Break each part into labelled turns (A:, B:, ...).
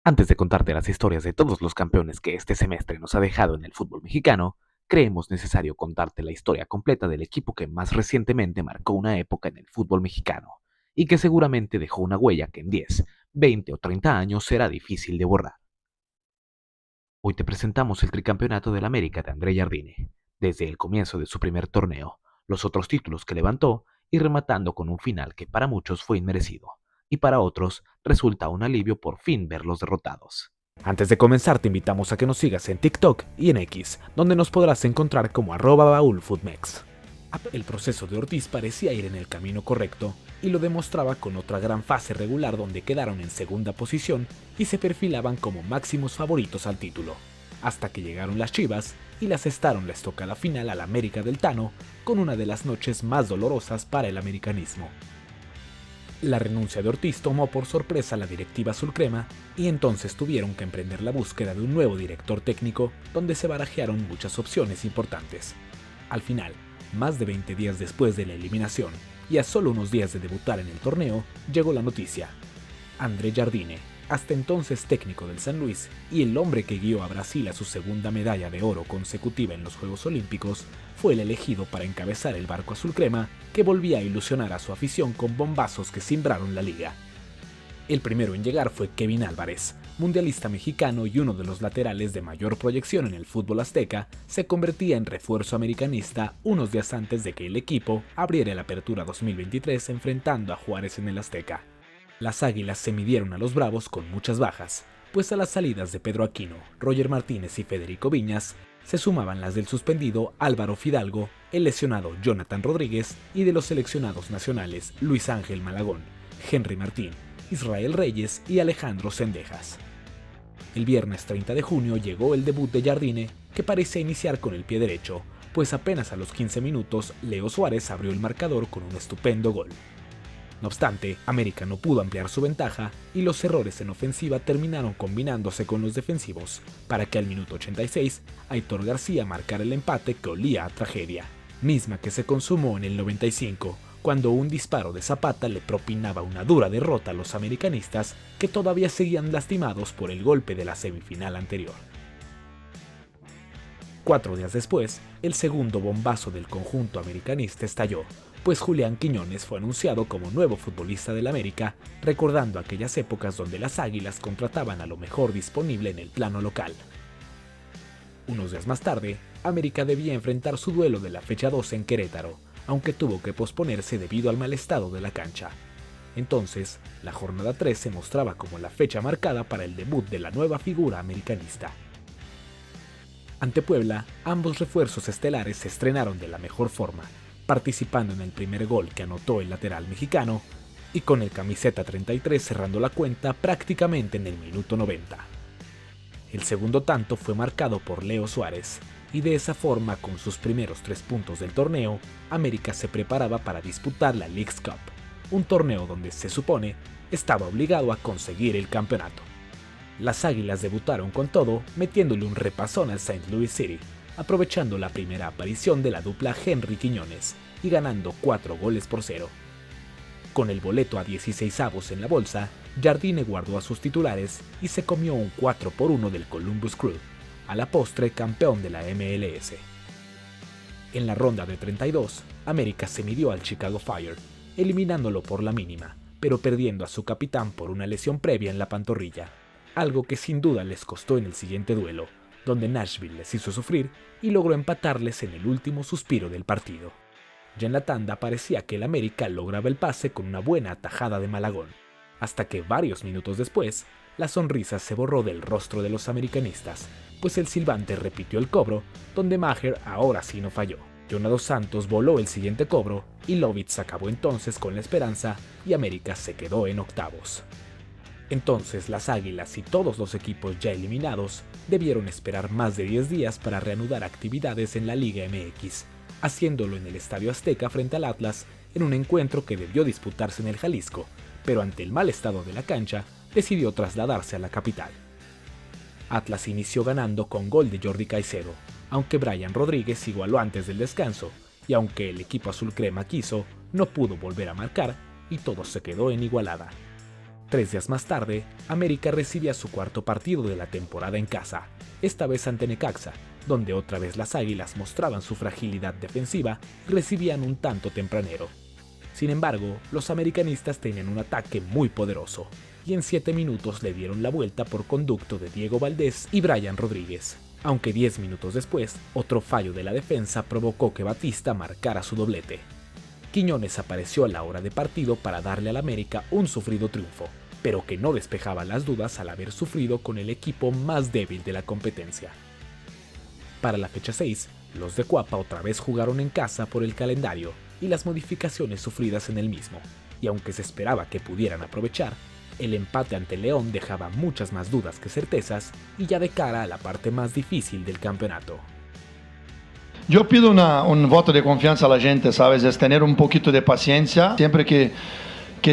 A: Antes de contarte las historias de todos los campeones que este semestre nos ha dejado en el fútbol mexicano, creemos necesario contarte la historia completa del equipo que más recientemente marcó una época en el fútbol mexicano y que seguramente dejó una huella que en 10, 20 o 30 años será difícil de borrar. Hoy te presentamos el tricampeonato del América de André Jardine, desde el comienzo de su primer torneo, los otros títulos que levantó y rematando con un final que para muchos fue inmerecido, y para otros resulta un alivio por fin verlos derrotados. Antes de comenzar te invitamos a que nos sigas en TikTok y en X, donde nos podrás encontrar como @baulfootmex. El proceso de Ortiz parecía ir en el camino correcto y lo demostraba con otra gran fase regular donde quedaron en segunda posición y se perfilaban como máximos favoritos al título, hasta que llegaron las Chivas y le asestaron la estocada final al América del Tano con una de las noches más dolorosas para el americanismo. La renuncia de Ortiz tomó por sorpresa a la directiva azulcrema y entonces tuvieron que emprender la búsqueda de un nuevo director técnico donde se barajearon muchas opciones importantes. Al final, más de 20 días después de la eliminación y a solo unos días de debutar en el torneo, llegó la noticia. André Jardine, hasta entonces técnico del San Luis y el hombre que guió a Brasil a su segunda medalla de oro consecutiva en los Juegos Olímpicos, fue el elegido para encabezar el barco azulcrema que volvía a ilusionar a su afición con bombazos que cimbraron la liga. El primero en llegar fue Kevin Álvarez, mundialista mexicano y uno de los laterales de mayor proyección en el fútbol azteca, se convertía en refuerzo americanista unos días antes de que el equipo abriera la Apertura 2023 enfrentando a Juárez en el Azteca. Las Águilas se midieron a los Bravos con muchas bajas, pues a las salidas de Pedro Aquino, Roger Martínez y Federico Viñas se sumaban las del suspendido Álvaro Fidalgo, el lesionado Jonathan Rodríguez y de los seleccionados nacionales Luis Ángel Malagón, Henry Martín, Israel Reyes y Alejandro Cendejas. El viernes 30 de junio llegó el debut de Jardine, que parecía iniciar con el pie derecho, pues apenas a los 15 minutos Leo Suárez abrió el marcador con un estupendo gol. No obstante, América no pudo ampliar su ventaja y los errores en ofensiva terminaron combinándose con los defensivos, para que al minuto 86 Aitor García marcara el empate que olía a tragedia, misma que se consumó en el 95, cuando un disparo de Zapata le propinaba una dura derrota a los americanistas que todavía seguían lastimados por el golpe de la semifinal anterior. 4 días después, el segundo bombazo del conjunto americanista estalló, pues Julián Quiñones fue anunciado como nuevo futbolista del América, recordando aquellas épocas donde las Águilas contrataban a lo mejor disponible en el plano local. Unos días más tarde, América debía enfrentar su duelo de la fecha 12 en Querétaro, aunque tuvo que posponerse debido al mal estado de la cancha. Entonces, la jornada 3 se mostraba como la fecha marcada para el debut de la nueva figura americanista. Ante Puebla, ambos refuerzos estelares se estrenaron de la mejor forma, participando en el primer gol que anotó el lateral mexicano y con el camiseta 33 cerrando la cuenta prácticamente en el minuto 90. El segundo tanto fue marcado por Leo Suárez, y de esa forma, con sus primeros 3 puntos del torneo, América se preparaba para disputar la Leagues Cup, un torneo donde se supone estaba obligado a conseguir el campeonato. Las Águilas debutaron con todo, metiéndole un repasón al St. Louis City, aprovechando la primera aparición de la dupla Henry Quiñones y ganando 4-0. Con el boleto a 16avos en la bolsa, Jardine guardó a sus titulares y se comió un 4-1 del Columbus Crew, a la postre campeón de la MLS. En la ronda de 32, América se midió al Chicago Fire, eliminándolo por la mínima, pero perdiendo a su capitán por una lesión previa en la pantorrilla, algo que sin duda les costó en el siguiente duelo, donde Nashville les hizo sufrir y logró empatarles en el último suspiro del partido. Ya en la tanda parecía que el América lograba el pase con una buena atajada de Malagón, hasta que varios minutos después, la sonrisa se borró del rostro de los americanistas, pues el silbante repitió el cobro, donde Maher ahora sí no falló. Jonah dos Santos voló el siguiente cobro y Lovitz acabó entonces con la esperanza y América se quedó en octavos. Entonces las Águilas y todos los equipos ya eliminados debieron esperar más de 10 días para reanudar actividades en la Liga MX, haciéndolo en el Estadio Azteca frente al Atlas en un encuentro que debió disputarse en el Jalisco, pero ante el mal estado de la cancha decidió trasladarse a la capital. Atlas inició ganando con gol de Jordi Caicedo, aunque Brian Rodríguez igualó antes del descanso, y aunque el equipo azul crema quiso, no pudo volver a marcar y todo se quedó en igualada. 3 días más tarde, América recibía su cuarto partido de la temporada en casa, esta vez ante Necaxa, donde otra vez las Águilas mostraban su fragilidad defensiva y recibían un tanto tempranero. Sin embargo, los americanistas tenían un ataque muy poderoso, y en 7 minutos le dieron la vuelta por conducto de Diego Valdés y Brian Rodríguez, aunque 10 minutos después, otro fallo de la defensa provocó que Batista marcara su doblete. Quiñones apareció a la hora de partido para darle al América un sufrido triunfo, pero que no despejaba las dudas al haber sufrido con el equipo más débil de la competencia. Para la fecha 6, los de Cuapa otra vez jugaron en casa por el calendario y las modificaciones sufridas en el mismo, y aunque se esperaba que pudieran aprovechar, el empate ante León dejaba muchas más dudas que certezas y ya de cara a la parte más difícil del campeonato.
B: Yo pido un voto de confianza a la gente, ¿sabes? Es tener un poquito de paciencia. Siempre que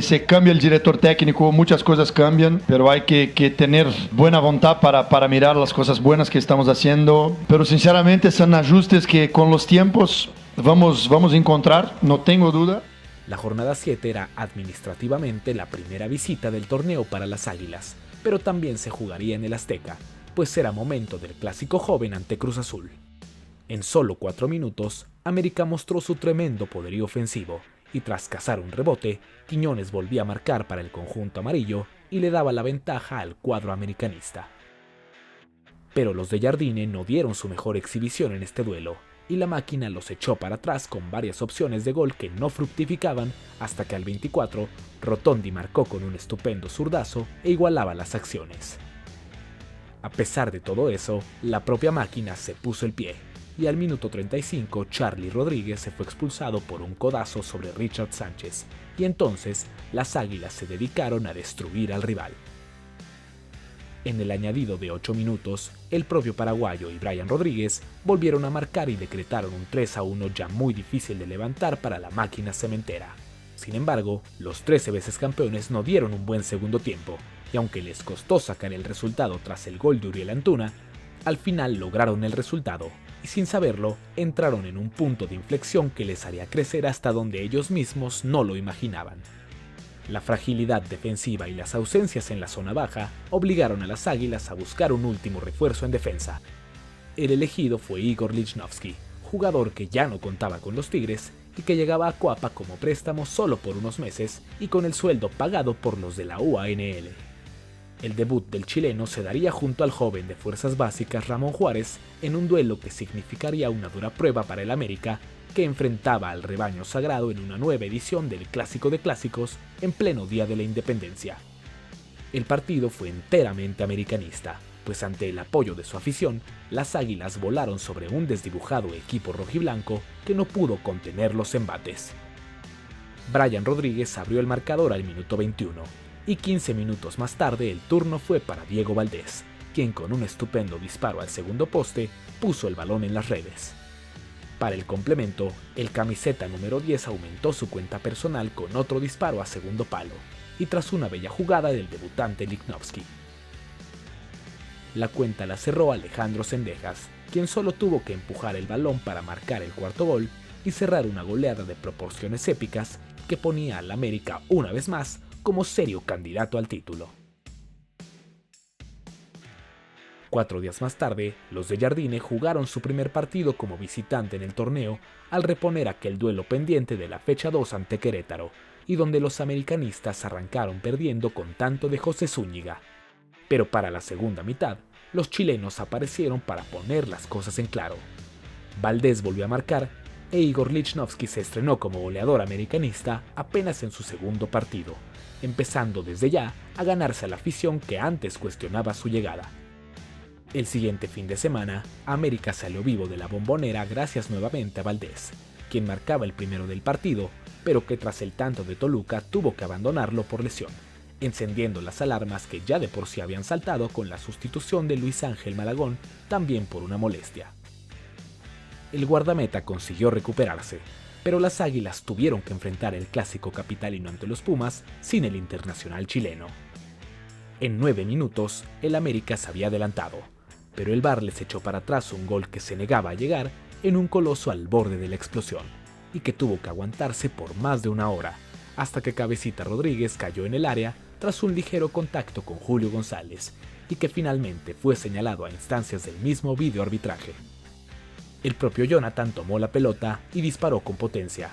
B: se cambia el director técnico, muchas cosas cambian, pero hay que tener buena voluntad para mirar las cosas buenas que estamos haciendo. Pero sinceramente son ajustes que con los tiempos vamos a encontrar, no tengo duda.
A: La jornada 7 era administrativamente la primera visita del torneo para las Águilas, pero también se jugaría en el Azteca, pues era momento del clásico joven ante Cruz Azul. En solo 4 minutos, América mostró su tremendo poderío ofensivo, y tras cazar un rebote, Quiñones volvía a marcar para el conjunto amarillo y le daba la ventaja al cuadro americanista. Pero los de Jardine no dieron su mejor exhibición en este duelo, y la máquina los echó para atrás con varias opciones de gol que no fructificaban hasta que al 24, Rotondi marcó con un estupendo zurdazo e igualaba las acciones. A pesar de todo eso, la propia máquina se puso el pie, y al minuto 35 Charly Rodríguez se fue expulsado por un codazo sobre Richard Sánchez, y entonces las Águilas se dedicaron a destruir al rival. En el añadido de 8 minutos, el propio paraguayo y Brian Rodríguez volvieron a marcar y decretaron un 3-1 ya muy difícil de levantar para la máquina cementera. Sin embargo, los 13 veces campeones no dieron un buen segundo tiempo, y aunque les costó sacar el resultado tras el gol de Uriel Antuna, al final lograron el resultado, y sin saberlo, entraron en un punto de inflexión que les haría crecer hasta donde ellos mismos no lo imaginaban. La fragilidad defensiva y las ausencias en la zona baja obligaron a las Águilas a buscar un último refuerzo en defensa. El elegido fue Igor Lichnowsky, jugador que ya no contaba con los Tigres y que llegaba a Cuapa como préstamo solo por unos meses y con el sueldo pagado por los de la UANL. El debut del chileno se daría junto al joven de fuerzas básicas Ramón Juárez en un duelo que significaría una dura prueba para el América, que enfrentaba al rebaño sagrado en una nueva edición del Clásico de Clásicos en pleno Día de la Independencia. El partido fue enteramente americanista, pues ante el apoyo de su afición, las Águilas volaron sobre un desdibujado equipo rojiblanco que no pudo contener los embates. Brian Rodríguez abrió el marcador al minuto 21, y 15 minutos más tarde el turno fue para Diego Valdés, quien con un estupendo disparo al segundo poste puso el balón en las redes. Para el complemento, el camiseta número 10 aumentó su cuenta personal con otro disparo a segundo palo, y tras una bella jugada del debutante Lichnowsky. La cuenta la cerró Alejandro Zendejas, quien solo tuvo que empujar el balón para marcar el cuarto gol y cerrar una goleada de proporciones épicas que ponía al América una vez más como serio candidato al título. 4 días más tarde, los de Jardine jugaron su primer partido como visitante en el torneo al reponer aquel duelo pendiente de la fecha 2 ante Querétaro, y donde los americanistas arrancaron perdiendo con tanto de José Zúñiga. Pero para la segunda mitad, los chilenos aparecieron para poner las cosas en claro. Valdés volvió a marcar e Igor Lichnowsky se estrenó como goleador americanista apenas en su segundo partido, empezando desde ya a ganarse a la afición que antes cuestionaba su llegada. El siguiente fin de semana, América salió vivo de la Bombonera gracias nuevamente a Valdés, quien marcaba el primero del partido, pero que tras el tanto de Toluca tuvo que abandonarlo por lesión, encendiendo las alarmas que ya de por sí habían saltado con la sustitución de Luis Ángel Malagón, también por una molestia. El guardameta consiguió recuperarse, pero las Águilas tuvieron que enfrentar el clásico capitalino ante los Pumas sin el internacional chileno. En 9 minutos, el América se había adelantado, pero el VAR les echó para atrás un gol que se negaba a llegar en un coloso al borde de la explosión, y que tuvo que aguantarse por más de una hora, hasta que Cabecita Rodríguez cayó en el área tras un ligero contacto con Julio González y que finalmente fue señalado a instancias del mismo videoarbitraje. El propio Jonathan tomó la pelota y disparó con potencia.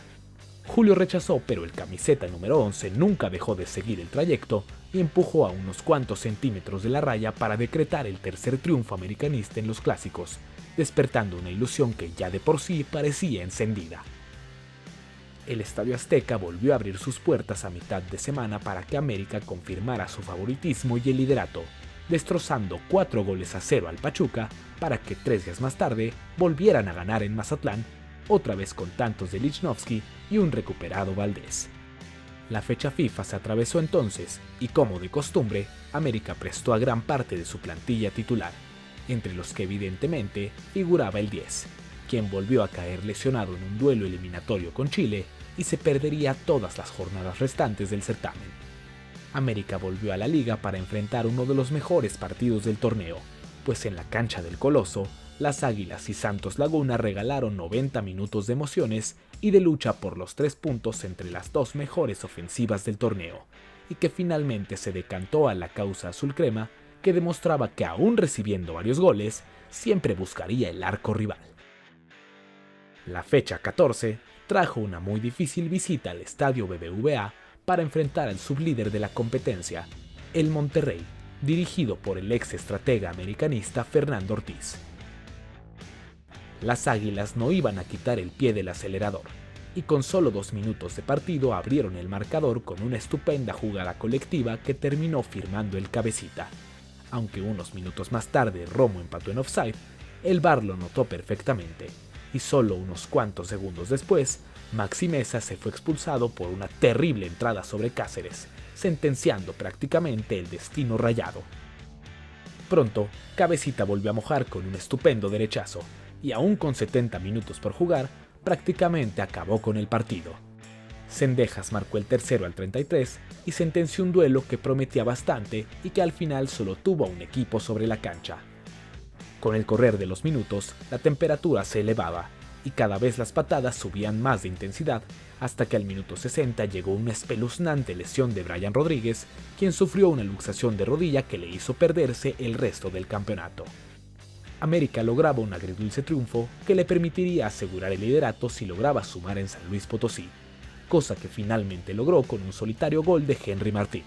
A: Julio rechazó, pero el camiseta número 11 nunca dejó de seguir el trayecto y empujó a unos cuantos centímetros de la raya para decretar el tercer triunfo americanista en los clásicos, despertando una ilusión que ya de por sí parecía encendida. El Estadio Azteca volvió a abrir sus puertas a mitad de semana para que América confirmara su favoritismo y el liderato, destrozando 4-0 al Pachuca para que 3 días más tarde volvieran a ganar en Mazatlán, otra vez con tantos de Lichnowsky y un recuperado Valdés. La fecha FIFA se atravesó entonces y, como de costumbre, América prestó a gran parte de su plantilla titular, entre los que evidentemente figuraba el 10, quien volvió a caer lesionado en un duelo eliminatorio con Chile y se perdería todas las jornadas restantes del certamen. América volvió a la liga para enfrentar uno de los mejores partidos del torneo, pues en la cancha del Coloso, las Águilas y Santos Laguna regalaron 90 minutos de emociones y de lucha por los 3 puntos entre las dos mejores ofensivas del torneo, y que finalmente se decantó a la causa azul crema, que demostraba que aún recibiendo varios goles, siempre buscaría el arco rival. La fecha 14 trajo una muy difícil visita al estadio BBVA para enfrentar al sublíder de la competencia, el Monterrey, dirigido por el ex estratega americanista Fernando Ortiz. Las Águilas no iban a quitar el pie del acelerador, y con solo 2 minutos de partido abrieron el marcador con una estupenda jugada colectiva que terminó firmando el cabecita. Aunque unos minutos más tarde Romo empató en offside, el VAR lo notó perfectamente, y solo unos cuantos segundos después, Maxi Meza se fue expulsado por una terrible entrada sobre Cáceres, sentenciando prácticamente el destino rayado. Pronto, Cabecita volvió a mojar con un estupendo derechazo, y aún con 70 minutos por jugar, prácticamente acabó con el partido. Cendejas marcó el tercero al 33 y sentenció un duelo que prometía bastante y que al final solo tuvo a un equipo sobre la cancha. Con el correr de los minutos, la temperatura se elevaba y cada vez las patadas subían más de intensidad, hasta que al minuto 60 llegó una espeluznante lesión de Brian Rodríguez, quien sufrió una luxación de rodilla que le hizo perderse el resto del campeonato. América lograba un agridulce triunfo que le permitiría asegurar el liderato si lograba sumar en San Luis Potosí, cosa que finalmente logró con un solitario gol de Henry Martín.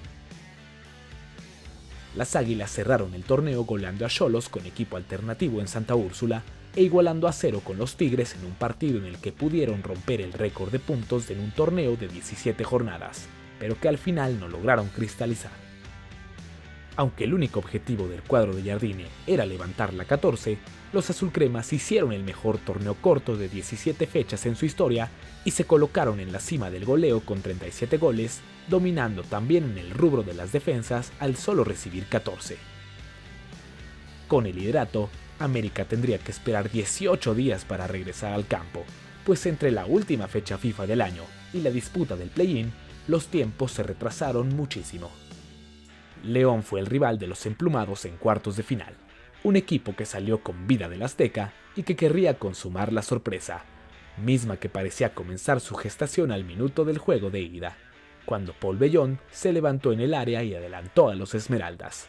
A: Las Águilas cerraron el torneo goleando a Xolos con equipo alternativo en Santa Úrsula e igualando a 0 con los Tigres en un partido en el que pudieron romper el récord de puntos en un torneo de 17 jornadas, pero que al final no lograron cristalizar. Aunque el único objetivo del cuadro de Jardine era levantar la 14, los azulcremas hicieron el mejor torneo corto de 17 fechas en su historia y se colocaron en la cima del goleo con 37 goles, dominando también en el rubro de las defensas al solo recibir 14. Con el liderato, América tendría que esperar 18 días para regresar al campo, pues entre la última fecha FIFA del año y la disputa del play-in, los tiempos se retrasaron muchísimo. León fue el rival de los emplumados en cuartos de final, un equipo que salió con vida del Azteca y que querría consumar la sorpresa, misma que parecía comenzar su gestación al minuto del juego de ida, cuando Paul Bellón se levantó en el área y adelantó a los Esmeraldas.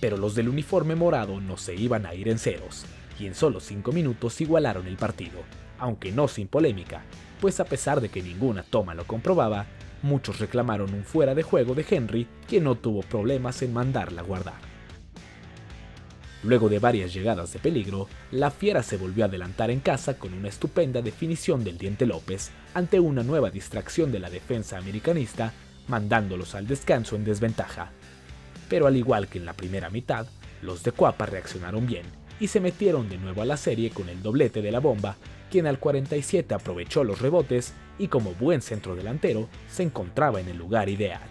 A: Pero los del uniforme morado no se iban a ir en ceros, y en solo 5 minutos igualaron el partido, aunque no sin polémica, pues a pesar de que ninguna toma lo comprobaba, muchos reclamaron un fuera de juego de Henry, quien no tuvo problemas en mandarla a guardar. Luego de varias llegadas de peligro, la Fiera se volvió a adelantar en casa con una estupenda definición del Diente López ante una nueva distracción de la defensa americanista, mandándolos al descanso en desventaja. Pero al igual que en la primera mitad, los de Cuapa reaccionaron bien y se metieron de nuevo a la serie con el doblete de la Bomba, quien al 47 aprovechó los rebotes y como buen centrodelantero se encontraba en el lugar ideal.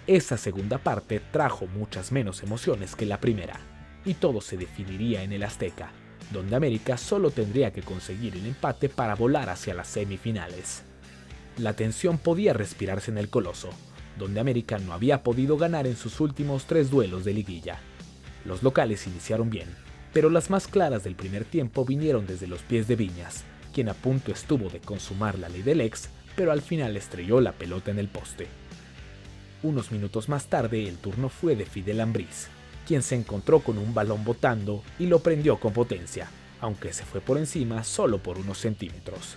A: Esa segunda parte trajo muchas menos emociones que la primera, y todo se definiría en el Azteca, donde América solo tendría que conseguir el empate para volar hacia las semifinales. La tensión podía respirarse en el Coloso, donde América no había podido ganar en sus últimos 3 duelos de liguilla. Los locales iniciaron bien, pero las más claras del primer tiempo vinieron desde los pies de Viñas, quien a punto estuvo de consumar la ley del ex, pero al final estrelló la pelota en el poste. Unos minutos más tarde el turno fue de Fidel Ambriz, quien se encontró con un balón botando y lo prendió con potencia, aunque se fue por encima solo por unos centímetros.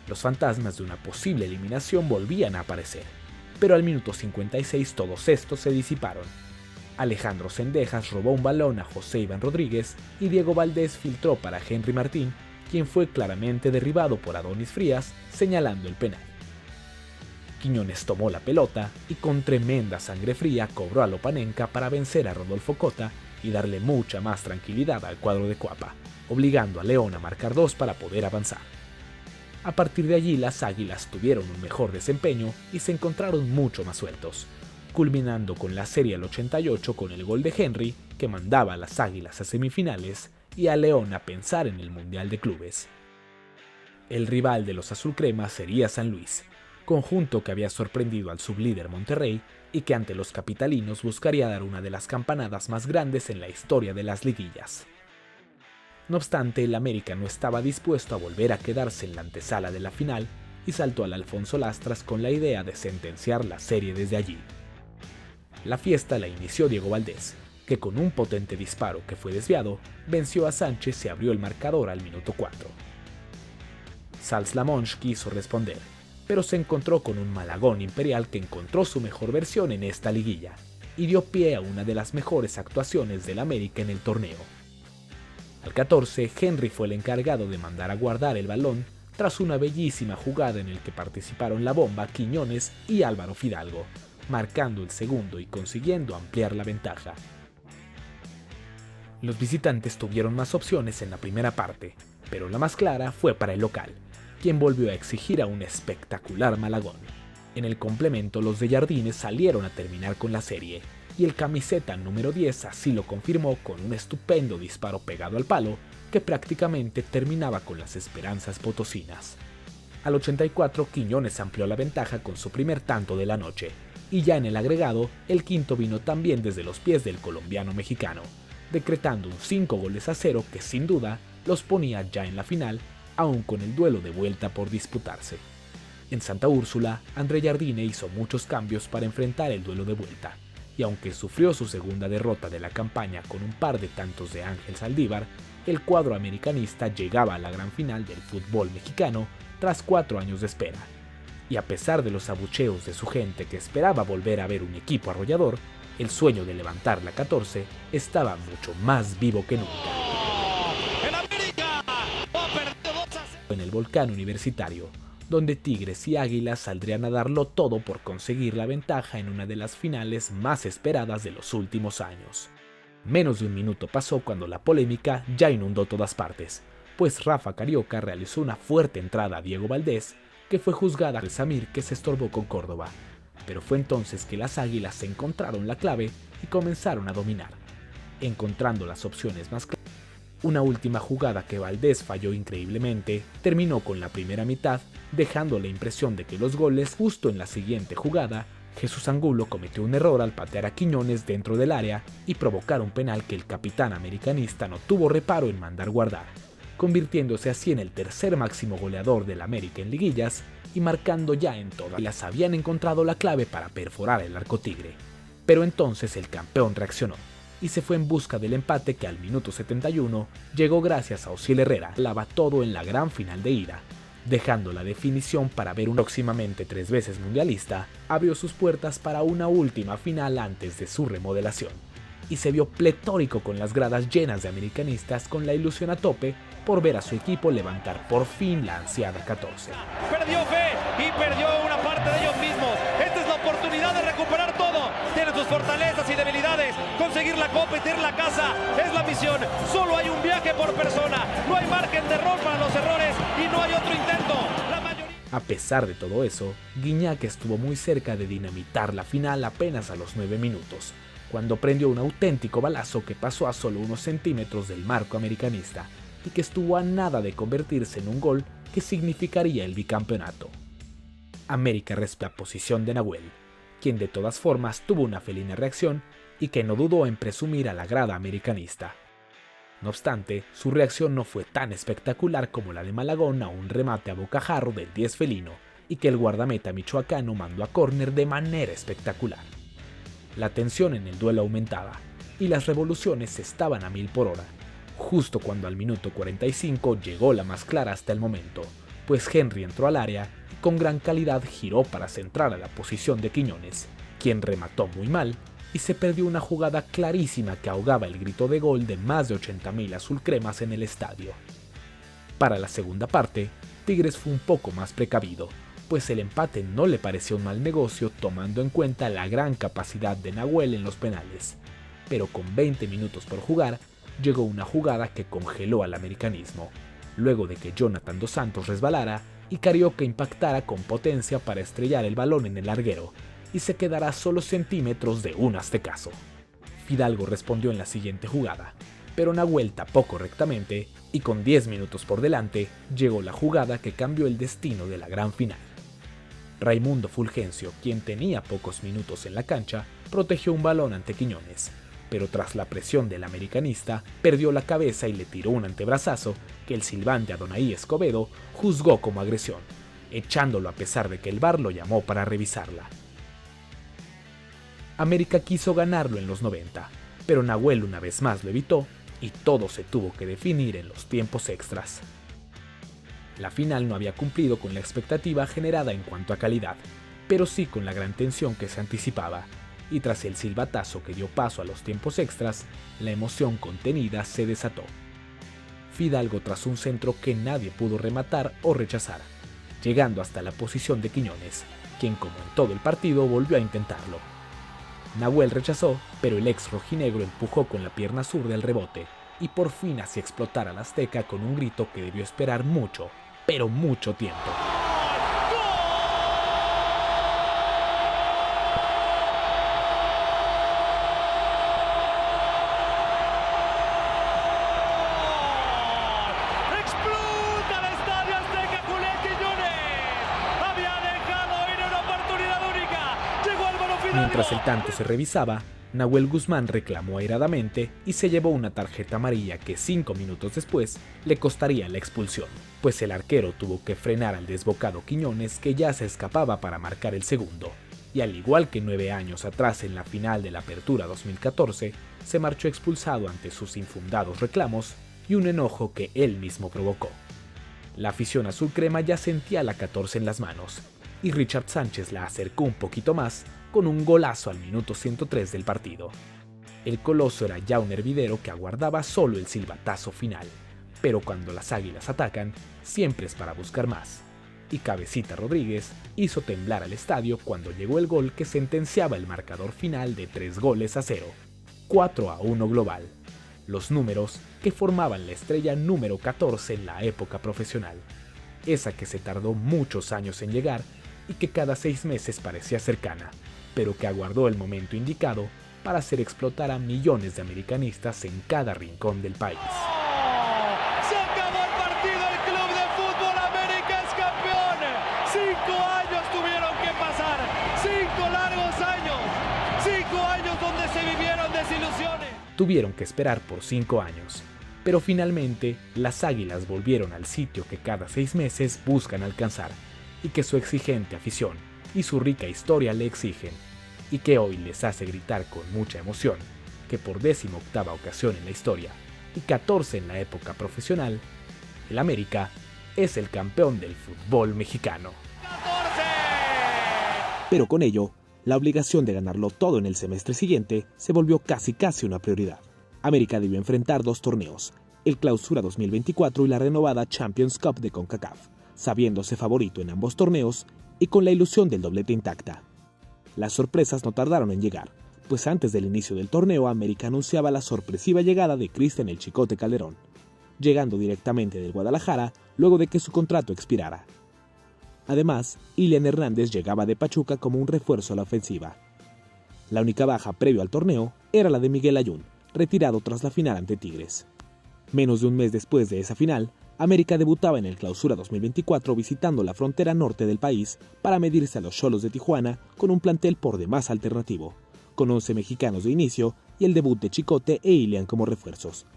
A: Los fantasmas de una posible eliminación volvían a aparecer, pero al minuto 56 todos estos se disiparon. Alejandro Zendejas robó un balón a José Iván Rodríguez y Diego Valdés filtró para Henry Martín, quien fue claramente derribado por Adonis Frías, señalando el penal. Quiñones tomó la pelota y con tremenda sangre fría cobró a Lopanenka para vencer a Rodolfo Cota y darle mucha más tranquilidad al cuadro de Cuapa, obligando a León a marcar 2 para poder avanzar. A partir de allí las Águilas tuvieron un mejor desempeño y se encontraron mucho más sueltos, culminando con la serie al 88 con el gol de Henry, que mandaba a las Águilas a semifinales y a León a pensar en el Mundial de Clubes. El rival de los azulcremas sería San Luis, conjunto que había sorprendido al sublíder Monterrey y que ante los capitalinos buscaría dar una de las campanadas más grandes en la historia de las liguillas. No obstante, el América no estaba dispuesto a volver a quedarse en la antesala de la final y saltó al Alfonso Lastras con la idea de sentenciar la serie desde allí. La fiesta la inició Diego Valdés, que con un potente disparo que fue desviado, venció a Sánchez y abrió el marcador al minuto 4. Salz-Lamonche quiso responder, pero se encontró con un Malagón Imperial que encontró su mejor versión en esta liguilla y dio pie a una de las mejores actuaciones del América en el torneo. Al 14, Henry fue el encargado de mandar a guardar el balón tras una bellísima jugada en la que participaron La Bomba, Quiñones y Álvaro Fidalgo, marcando el segundo y consiguiendo ampliar la ventaja. Los visitantes tuvieron más opciones en la primera parte, pero la más clara fue para el local, quien volvió a exigir a un espectacular Malagón. En el complemento, los de Jardines salieron a terminar con la serie, y el camiseta número 10 así lo confirmó con un estupendo disparo pegado al palo que prácticamente terminaba con las esperanzas potosinas. Al 84, Quiñones amplió la ventaja con su primer tanto de la noche, y ya en el agregado, el quinto vino también desde los pies del colombiano mexicano, decretando un 5-0 que sin duda los ponía ya en la final, aún con el duelo de vuelta por disputarse. En Santa Úrsula, André Jardine hizo muchos cambios para enfrentar el duelo de vuelta, y aunque sufrió su segunda derrota de la campaña con un par de tantos de Ángel Saldívar, el cuadro americanista llegaba a la gran final del fútbol mexicano tras 4 años de espera. Y a pesar de los abucheos de su gente que esperaba volver a ver un equipo arrollador, el sueño de levantar la 14 estaba mucho más vivo que nunca. En el volcán universitario, donde Tigres y Águilas saldrían a darlo todo por conseguir la ventaja en una de las finales más esperadas de los últimos años. Menos de un minuto pasó cuando la polémica ya inundó todas partes, pues Rafa Carioca realizó una fuerte entrada a Diego Valdés, que fue juzgada al Samir que se estorbó con Córdoba. Pero fue entonces que las Águilas encontraron la clave y comenzaron a dominar, encontrando las opciones más claras. Una última jugada que Valdés falló increíblemente terminó con la primera mitad, dejando la impresión de que los goles justo en la siguiente jugada. Jesús Angulo cometió un error al patear a Quiñones dentro del área y provocar un penal que el capitán americanista no tuvo reparo en mandar guardar, convirtiéndose así en el tercer máximo goleador del América en liguillas y marcando ya en todas las habían encontrado la clave para perforar el arco tigre. Pero entonces el campeón reaccionó y se fue en busca del empate que al minuto 71 llegó gracias a Osiel Herrera, lava todo en la gran final de ida, dejando la definición para ver un próximamente 3 veces mundialista, abrió sus puertas para una última final antes de su remodelación, y se vio pletórico con las gradas llenas de americanistas con la ilusión a tope por ver a su equipo levantar por fin la ansiada 14.
C: Perdió fe y perdió una parte de ellos mismos. Esta es la oportunidad de recuperar todo. Tienen sus fortalezas y debilidades. Conseguir la copa y tener la casa es la misión. Solo hay un viaje por persona. No hay margen de error para los errores y no hay otro intento.
A: A pesar de todo eso, Guiñac estuvo muy cerca de dinamitar la final apenas a los 9 minutos, cuando prendió un auténtico balazo que pasó a solo unos centímetros del marco americanista y que estuvo a nada de convertirse en un gol que significaría el bicampeonato. América respeta la posición de Nahuel, quien de todas formas tuvo una felina reacción y que no dudó en presumir a la grada americanista. No obstante, su reacción no fue tan espectacular como la de Malagón a un remate a bocajarro del 10 felino,
D: y que el guardameta michoacano mandó a córner de manera espectacular. La tensión en el duelo aumentaba y las revoluciones estaban a 1000 por hora, justo cuando al minuto 45 llegó la más clara hasta el momento, pues Henry entró al área y con gran calidad giró para centrar a la posición de Quiñones, quien remató muy mal y se perdió una jugada clarísima que ahogaba el grito de gol de más de 80,000 azulcremas en el estadio. Para la segunda parte, Tigres fue un poco más precavido, pues el empate no le pareció un mal negocio tomando en cuenta la gran capacidad de Nahuel en los penales, pero con 20 minutos por jugar, llegó una jugada que congeló al americanismo, luego de que Jonathan Dos Santos resbalara y Carioca impactara con potencia para estrellar el balón en el larguero, y se quedará a solo centímetros de un aztecaso. Fidalgo respondió en la siguiente jugada, pero Nahuel tapó correctamente y con 10 minutos por delante llegó la jugada que cambió el destino de la gran final. Raimundo Fulgencio, quien tenía pocos minutos en la cancha, protegió un balón ante Quiñones, pero tras la presión del americanista perdió la cabeza y le tiró un antebrazazo que el silbante Adonai Escobedo juzgó como agresión, echándolo a pesar de que el VAR lo llamó para revisarla. América quiso ganarlo en los 90, pero Nahuel una vez más lo evitó y todo se tuvo que definir en los tiempos extras. La final no había cumplido con la expectativa generada en cuanto a calidad, pero sí con la gran tensión que se anticipaba, y tras el silbatazo que dio paso a los tiempos extras, la emoción contenida se desató. Fidalgo trazó un centro que nadie pudo rematar o rechazar, llegando hasta la posición de Quiñones, quien como en todo el partido volvió a intentarlo. Nahuel rechazó, pero el ex rojinegro empujó con la pierna zurda el rebote, y por fin hacía explotar al azteca con un grito que debió esperar mucho, pero mucho tiempo. Mientras el tanto se revisaba, Nahuel Guzmán reclamó airadamente y se llevó una tarjeta amarilla que 5 minutos después le costaría la expulsión, pues el arquero tuvo que frenar al desbocado Quiñones que ya se escapaba para marcar el segundo, y al igual que 9 años atrás en la final de la Apertura 2014, se marchó expulsado ante sus infundados reclamos y un enojo que él mismo provocó. La afición azul crema ya sentía la 14 en las manos, y Richard Sánchez la acercó un poquito más con un golazo al minuto 103 del partido. El coloso era ya un hervidero que aguardaba solo el silbatazo final, pero cuando las águilas atacan, siempre es para buscar más. Y Cabecita Rodríguez hizo temblar al estadio cuando llegó el gol que sentenciaba el marcador final de 3-0, 4-1 global, los números que formaban la estrella número 14 en la época profesional, esa que se tardó muchos años en llegar y que cada 6 meses parecía cercana, pero que aguardó el momento indicado para hacer explotar a millones de americanistas en cada rincón del país.
C: Se acabó el partido, el Club de Fútbol América es campeón. 5 años tuvieron que pasar, 5 largos años, 5 años donde se vivieron desilusiones.
D: Tuvieron que esperar por 5 años, pero finalmente las águilas volvieron al sitio que cada 6 meses buscan alcanzar y que su exigente afición y su rica historia le exigen, y que hoy les hace gritar con mucha emoción que por 18ª ocasión en la historia y 14 en la época profesional, el América es el campeón del fútbol mexicano.
C: 14.
D: Pero con ello, la obligación de ganarlo todo en el semestre siguiente se volvió casi una prioridad. América debió enfrentar 2 torneos, el Clausura 2024 y la renovada Champions Cup de CONCACAF, sabiéndose favorito en ambos torneos y con la ilusión del doblete intacta. Las sorpresas no tardaron en llegar, pues antes del inicio del torneo América anunciaba la sorpresiva llegada de Cristian El Chicote Calderón, llegando directamente del Guadalajara luego de que su contrato expirara. Además, Ilian Hernández llegaba de Pachuca como un refuerzo a la ofensiva. La única baja previo al torneo era la de Miguel Ayun, retirado tras la final ante Tigres. Menos de un mes después de esa final, América debutaba en el Clausura 2024 visitando la frontera norte del país para medirse a los Xolos de Tijuana con un plantel por demás alternativo, con 11 mexicanos de inicio y el debut de Chicote e Ilian como refuerzos.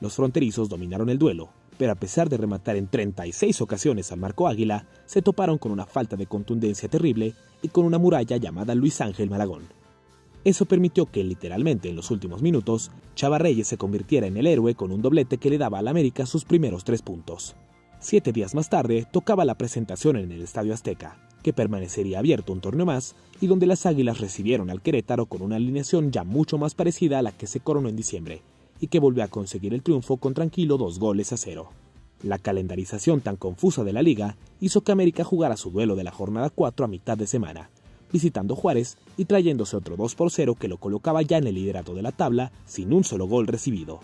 D: Los fronterizos dominaron el duelo, pero a pesar de rematar en 36 ocasiones al marco águila, se toparon con una falta de contundencia terrible y con una muralla llamada Luis Ángel Malagón. Eso permitió que, literalmente en los últimos minutos, Chava Reyes se convirtiera en el héroe con un doblete que le daba al América sus primeros 3 puntos. 7 días más tarde, tocaba la presentación en el Estadio Azteca, que permanecería abierto un torneo más y donde las Águilas recibieron al Querétaro con una alineación ya mucho más parecida a la que se coronó en diciembre, y que volvió a conseguir el triunfo con tranquilo 2-0. La calendarización tan confusa de la liga hizo que América jugara su duelo de la jornada 4 a mitad de semana, visitando Juárez y trayéndose otro 2-0 que lo colocaba ya en el liderato de la tabla sin un solo gol recibido.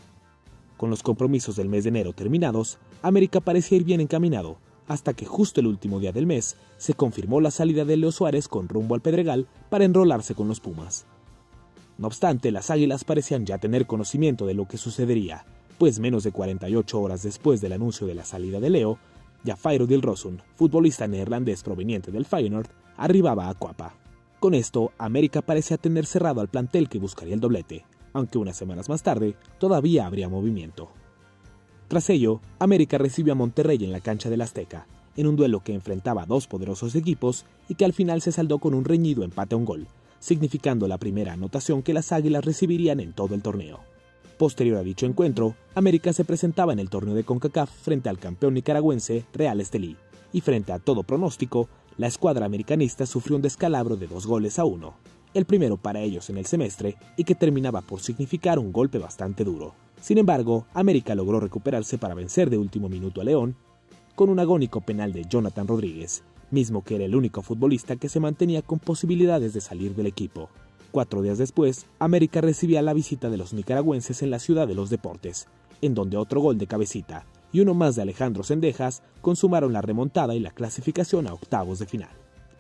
D: Con los compromisos del mes de enero terminados, América parecía ir bien encaminado, hasta que justo el último día del mes se confirmó la salida de Leo Suárez con rumbo al Pedregal para enrolarse con los Pumas. No obstante, las Águilas parecían ya tener conocimiento de lo que sucedería, pues menos de 48 horas después del anuncio de la salida de Leo, Jafairo Dilrosun, futbolista neerlandés proveniente del Feyenoord, arribaba a Cuapa. Con esto, América parecía tener cerrado al plantel que buscaría el doblete, aunque unas semanas más tarde todavía habría movimiento. Tras ello, América recibió a Monterrey en la cancha del Azteca, en un duelo que enfrentaba a 2 poderosos equipos y que al final se saldó con un reñido empate a un gol, significando la primera anotación que las Águilas recibirían en todo el torneo. Posterior a dicho encuentro, América se presentaba en el torneo de CONCACAF frente al campeón nicaragüense Real Estelí, y frente a todo pronóstico, la escuadra americanista sufrió un descalabro de 2-1, el primero para ellos en el semestre y que terminaba por significar un golpe bastante duro. Sin embargo, América logró recuperarse para vencer de último minuto a León, con un agónico penal de Jonathan Rodríguez, mismo que era el único futbolista que se mantenía con posibilidades de salir del equipo. 4 días después, América recibía la visita de los nicaragüenses en la Ciudad de los Deportes, en donde otro gol de cabecita y uno más de Alejandro Zendejas consumaron la remontada y la clasificación a octavos de final.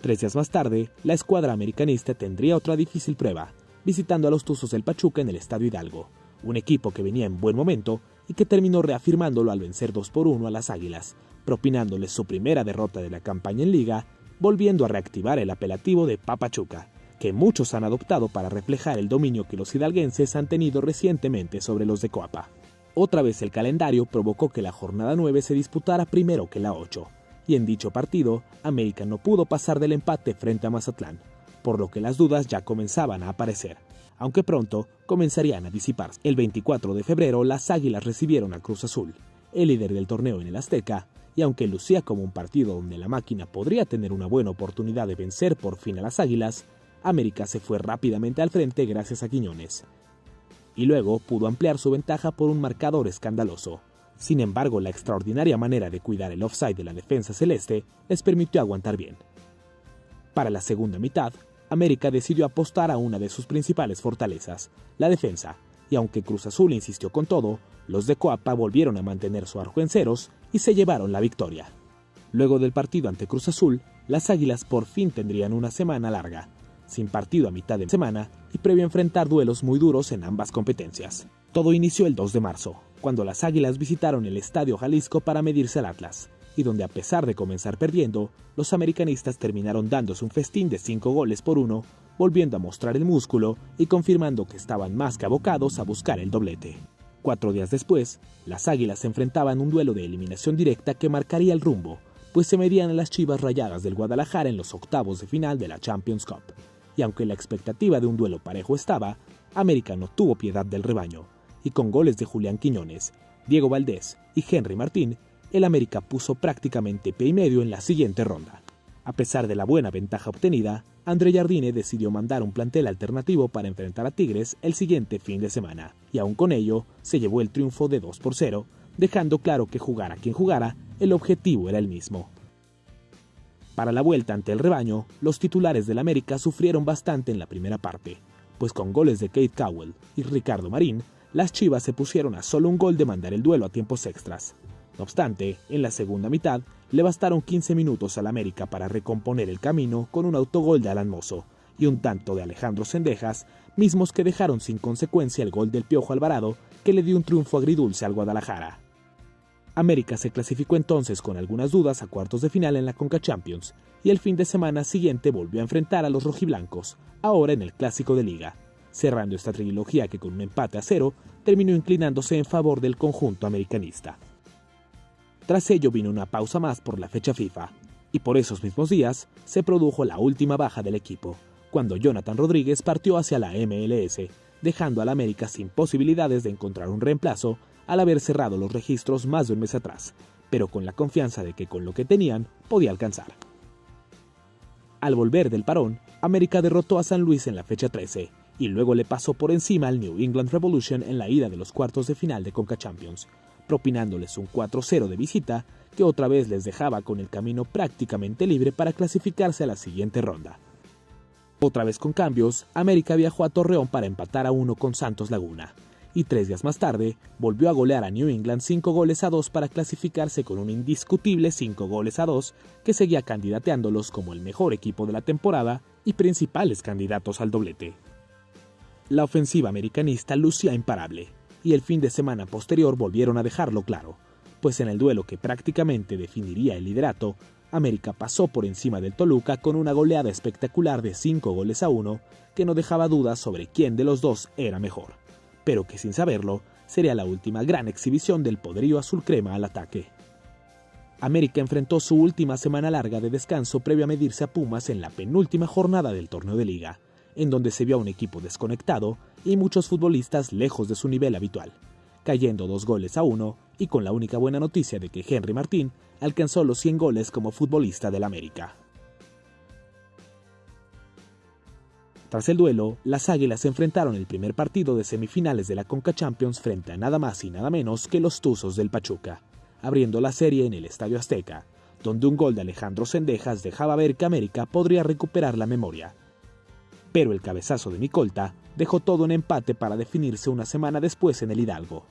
D: 3 días más tarde, la escuadra americanista tendría otra difícil prueba, visitando a los Tuzos del Pachuca en el Estadio Hidalgo, un equipo que venía en buen momento y que terminó reafirmándolo al vencer 2-1 a las Águilas, propinándoles su primera derrota de la campaña en Liga, volviendo a reactivar el apelativo de Papachuca, que muchos han adoptado para reflejar el dominio que los hidalguenses han tenido recientemente sobre los de Coapa. Otra vez el calendario provocó que la jornada 9 se disputara primero que la 8, y en dicho partido, América no pudo pasar del empate frente a Mazatlán, por lo que las dudas ya comenzaban a aparecer, aunque pronto comenzarían a disiparse. El 24 de febrero, las Águilas recibieron a Cruz Azul, el líder del torneo en el Azteca, y aunque lucía como un partido donde la máquina podría tener una buena oportunidad de vencer por fin a las Águilas, América se fue rápidamente al frente gracias a Quiñones, y luego pudo ampliar su ventaja por un marcador escandaloso. Sin embargo, la extraordinaria manera de cuidar el offside de la defensa celeste les permitió aguantar bien. Para la segunda mitad, América decidió apostar a una de sus principales fortalezas, la defensa, y aunque Cruz Azul insistió con todo, los de Coapa volvieron a mantener su arco en ceros y se llevaron la victoria. Luego del partido ante Cruz Azul, las Águilas por fin tendrían una semana larga, sin partido a mitad de semana y previo a enfrentar duelos muy duros en ambas competencias. Todo inició el 2 de marzo, cuando las Águilas visitaron el Estadio Jalisco para medirse al Atlas, y donde a pesar de comenzar perdiendo, los americanistas terminaron dándose un festín de 5-1, volviendo a mostrar el músculo y confirmando que estaban más que abocados a buscar el doblete. 4 días después, las Águilas se enfrentaban un duelo de eliminación directa que marcaría el rumbo, pues se medían a las Chivas Rayadas del Guadalajara en los octavos de final de la Champions Cup. Y aunque la expectativa de un duelo parejo estaba, América no tuvo piedad del rebaño, y con goles de Julián Quiñones, Diego Valdés y Henry Martín, el América puso prácticamente pie y medio en la siguiente ronda. A pesar de la buena ventaja obtenida, André Jardine decidió mandar un plantel alternativo para enfrentar a Tigres el siguiente fin de semana, y aun con ello se llevó el triunfo de 2-0, dejando claro que jugara quien jugara, el objetivo era el mismo. Para la vuelta ante el rebaño, los titulares del América sufrieron bastante en la primera parte, pues con goles de Kate Cowell y Ricardo Marín, las Chivas se pusieron a solo un gol de mandar el duelo a tiempos extras. No obstante, en la segunda mitad, le bastaron 15 minutos al América para recomponer el camino con un autogol de Alan Mozo y un tanto de Alejandro Zendejas, mismos que dejaron sin consecuencia el gol del Piojo Alvarado, que le dio un triunfo agridulce al Guadalajara. América se clasificó entonces con algunas dudas a cuartos de final en la Conca Champions, y el fin de semana siguiente volvió a enfrentar a los rojiblancos, ahora en el Clásico de Liga, cerrando esta trilogía que con un empate a 0 terminó inclinándose en favor del conjunto americanista. Tras ello vino una pausa más por la fecha FIFA, y por esos mismos días se produjo la última baja del equipo, cuando Jonathan Rodríguez partió hacia la MLS, dejando al América sin posibilidades de encontrar un reemplazo al haber cerrado los registros más de un mes atrás, pero con la confianza de que con lo que tenían podía alcanzar. Al volver del parón, América derrotó a San Luis en la fecha 13 y luego le pasó por encima al New England Revolution en la ida de los cuartos de final de Conca Champions, propinándoles un 4-0 de visita que otra vez les dejaba con el camino prácticamente libre para clasificarse a la siguiente ronda. Otra vez con cambios, América viajó a Torreón para empatar a 1 con Santos Laguna, y 3 días más tarde volvió a golear a New England 5-2 para clasificarse con un indiscutible 5-2 que seguía candidateándolos como el mejor equipo de la temporada y principales candidatos al doblete. La ofensiva americanista lucía imparable, y el fin de semana posterior volvieron a dejarlo claro, pues en el duelo que prácticamente definiría el liderato, América pasó por encima del Toluca con una goleada espectacular de 5-1 que no dejaba dudas sobre quién de los dos era mejor, pero que sin saberlo sería la última gran exhibición del poderío azul crema al ataque. América enfrentó su última semana larga de descanso previo a medirse a Pumas en la penúltima jornada del torneo de liga, en donde se vio a un equipo desconectado y muchos futbolistas lejos de su nivel habitual, cayendo 2-1 y con la única buena noticia de que Henry Martín alcanzó los 100 goles como futbolista del América. Tras el duelo, las Águilas enfrentaron el primer partido de semifinales de la Conca Champions frente a nada más y nada menos que los Tuzos del Pachuca, abriendo la serie en el Estadio Azteca, donde un gol de Alejandro Zendejas dejaba ver que América podría recuperar la memoria. Pero el cabezazo de Micolta dejó todo en empate para definirse una semana después en el Hidalgo.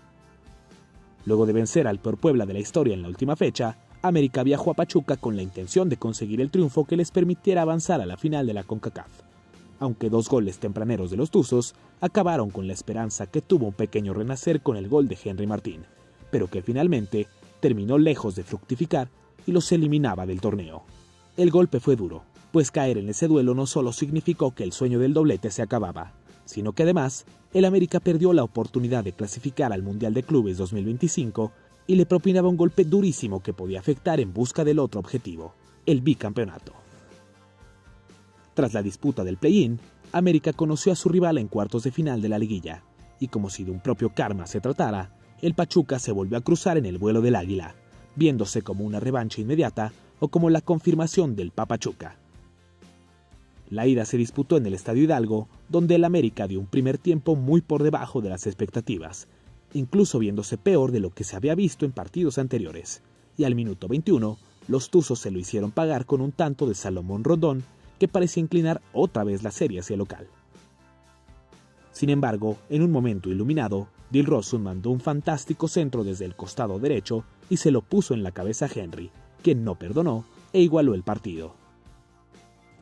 D: Luego de vencer al peor Puebla de la historia en la última fecha, América viajó a Pachuca con la intención de conseguir el triunfo que les permitiera avanzar a la final de la CONCACAF, aunque 2 goles tempraneros de los Tuzos acabaron con la esperanza que tuvo un pequeño renacer con el gol de Henry Martín, pero que finalmente terminó lejos de fructificar y los eliminaba del torneo. El golpe fue duro, pues caer en ese duelo no solo significó que el sueño del doblete se acababa, sino que además el América perdió la oportunidad de clasificar al Mundial de Clubes 2025 y le propinaba un golpe durísimo que podía afectar en busca del otro objetivo, el bicampeonato. Tras la disputa del play-in, América conoció a su rival en cuartos de final de la liguilla, y como si de un propio karma se tratara, el Pachuca se volvió a cruzar en el vuelo del águila, viéndose como una revancha inmediata o como la confirmación del Papachuca. La ida se disputó en el Estadio Hidalgo, donde el América dio un primer tiempo muy por debajo de las expectativas, incluso viéndose peor de lo que se había visto en partidos anteriores, y al minuto 21, los Tuzos se lo hicieron pagar con un tanto de Salomón Rondón, que parecía inclinar otra vez la serie hacia el local. Sin embargo, en un momento iluminado, Dilrosun mandó un fantástico centro desde el costado derecho y se lo puso en la cabeza a Henry, quien no perdonó e igualó el partido.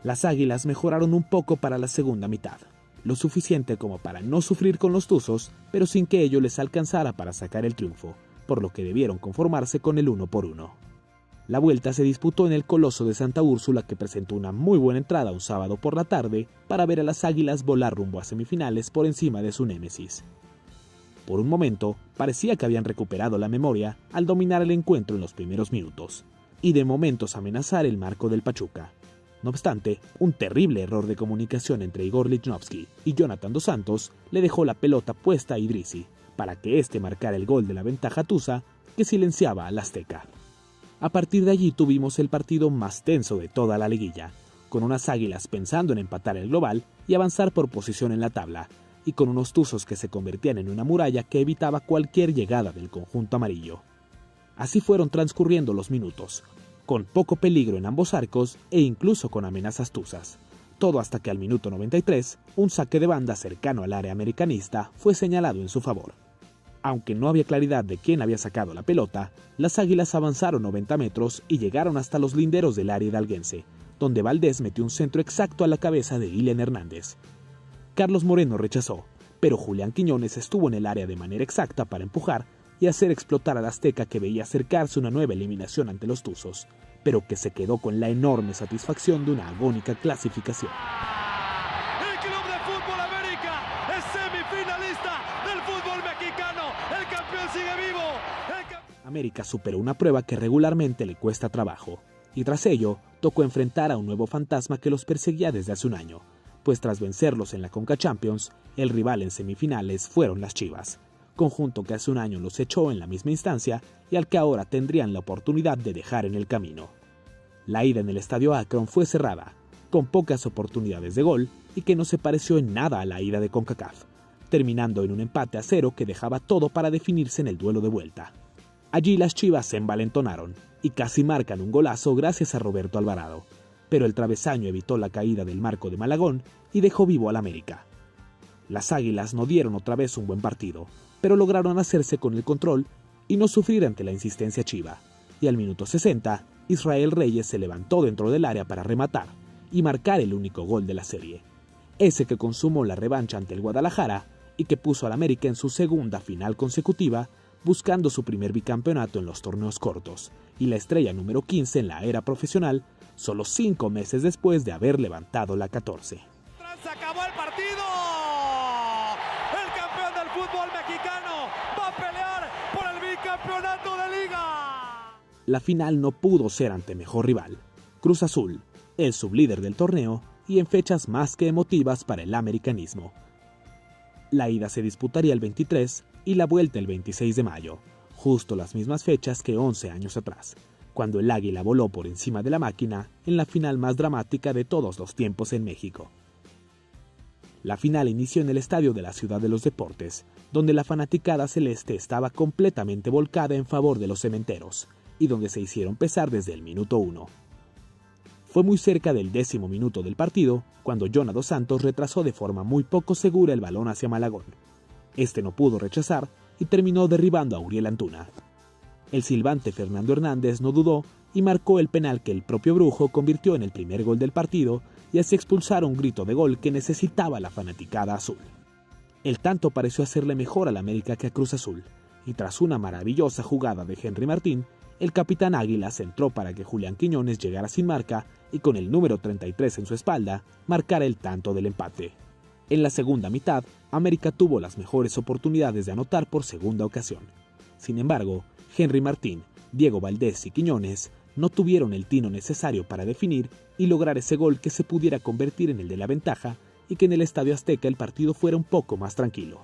D: Las Águilas mejoraron un poco para la segunda mitad, lo suficiente como para no sufrir con los Tuzos, pero sin que ello les alcanzara para sacar el triunfo, por lo que debieron conformarse con el 1-1. La vuelta se disputó en el Coloso de Santa Úrsula, que presentó una muy buena entrada un sábado por la tarde para ver a las Águilas volar rumbo a semifinales por encima de su némesis. Por un momento, parecía que habían recuperado la memoria al dominar el encuentro en los primeros minutos, y de momentos amenazar el marco del Pachuca. No obstante, un terrible error de comunicación entre Igor Lichnowsky y Jonathan Dos Santos le dejó la pelota puesta a Idrissi, para que éste marcara el gol de la ventaja tusa que silenciaba al Azteca. A partir de allí tuvimos el partido más tenso de toda la liguilla, con unas Águilas pensando en empatar el global y avanzar por posición en la tabla, y con unos Tuzos que se convertían en una muralla que evitaba cualquier llegada del conjunto amarillo. Así fueron transcurriendo los minutos, con poco peligro en ambos arcos e incluso con amenazas tuzas. Todo hasta que al minuto 93, un saque de banda cercano al área americanista fue señalado en su favor. Aunque no había claridad de quién había sacado la pelota, las Águilas avanzaron 90 metros y llegaron hasta los linderos del área hidalguense, donde Valdés metió un centro exacto a la cabeza de Ilian Hernández. Carlos Moreno rechazó, pero Julián Quiñones estuvo en el área de manera exacta para empujar y hacer explotar al Azteca, que veía acercarse una nueva eliminación ante los Tuzos, pero que se quedó con la enorme satisfacción de una agónica clasificación.
C: El Club de Fútbol América es semifinalista del fútbol mexicano. El campeón sigue vivo.
D: América superó una prueba que regularmente le cuesta trabajo, y tras ello tocó enfrentar a un nuevo fantasma que los perseguía desde hace un año, pues tras vencerlos en la Conca Champions, el rival en semifinales fueron las Chivas, conjunto que hace un año los echó en la misma instancia y al que ahora tendrían la oportunidad de dejar en el camino. La ida en el estadio Akron fue cerrada, con pocas oportunidades de gol y que no se pareció en nada a la ida de CONCACAF, terminando en un empate a 0 que dejaba todo para definirse en el duelo de vuelta. Allí las Chivas se envalentonaron y casi marcan un golazo gracias a Roberto Alvarado, pero el travesaño evitó la caída del marco de Malagón y dejó vivo al América. Las Águilas no dieron otra vez un buen partido, pero lograron hacerse con el control y no sufrir ante la insistencia chiva, y al minuto 60, Israel Reyes se levantó dentro del área para rematar y marcar el único gol de la serie, ese que consumó la revancha ante el Guadalajara y que puso al América en su segunda final consecutiva, buscando su primer bicampeonato en los torneos cortos y la estrella número 15 en la era profesional, solo 5 meses después de haber levantado la 14.
C: Se acabó el partido. El campeón del fútbol mexicano va a pelear por el bicampeonato de liga.
D: La final no pudo ser ante mejor rival, Cruz Azul, el sublíder del torneo y en fechas más que emotivas para el americanismo. La ida se disputaría el 23 y la vuelta el 26 de mayo, justo las mismas fechas que 11 años atrás, cuando el Águila voló por encima de la máquina en la final más dramática de todos los tiempos en México. La final inició en el estadio de la Ciudad de los Deportes, donde la fanaticada celeste estaba completamente volcada en favor de los cementeros, y donde se hicieron pesar desde el minuto 1. Fue muy cerca del 10º minuto del partido, cuando Jonah dos Santos retrasó de forma muy poco segura el balón hacia Malagón. Este no pudo rechazar y terminó derribando a Uriel Antuna. El silbante Fernando Hernández no dudó y marcó el penal que el propio Brujo convirtió en el primer gol del partido y así expulsar un grito de gol que necesitaba la fanaticada azul. El tanto pareció hacerle mejor al América que a Cruz Azul, y tras una maravillosa jugada de Henry Martín, el capitán Águila centró para que Julián Quiñones llegara sin marca y con el número 33 en su espalda, marcara el tanto del empate. En la segunda mitad, América tuvo las mejores oportunidades de anotar por segunda ocasión. Sin embargo, Henry Martín, Diego Valdés y Quiñones no tuvieron el tino necesario para definir y lograr ese gol que se pudiera convertir en el de la ventaja y que en el Estadio Azteca el partido fuera un poco más tranquilo.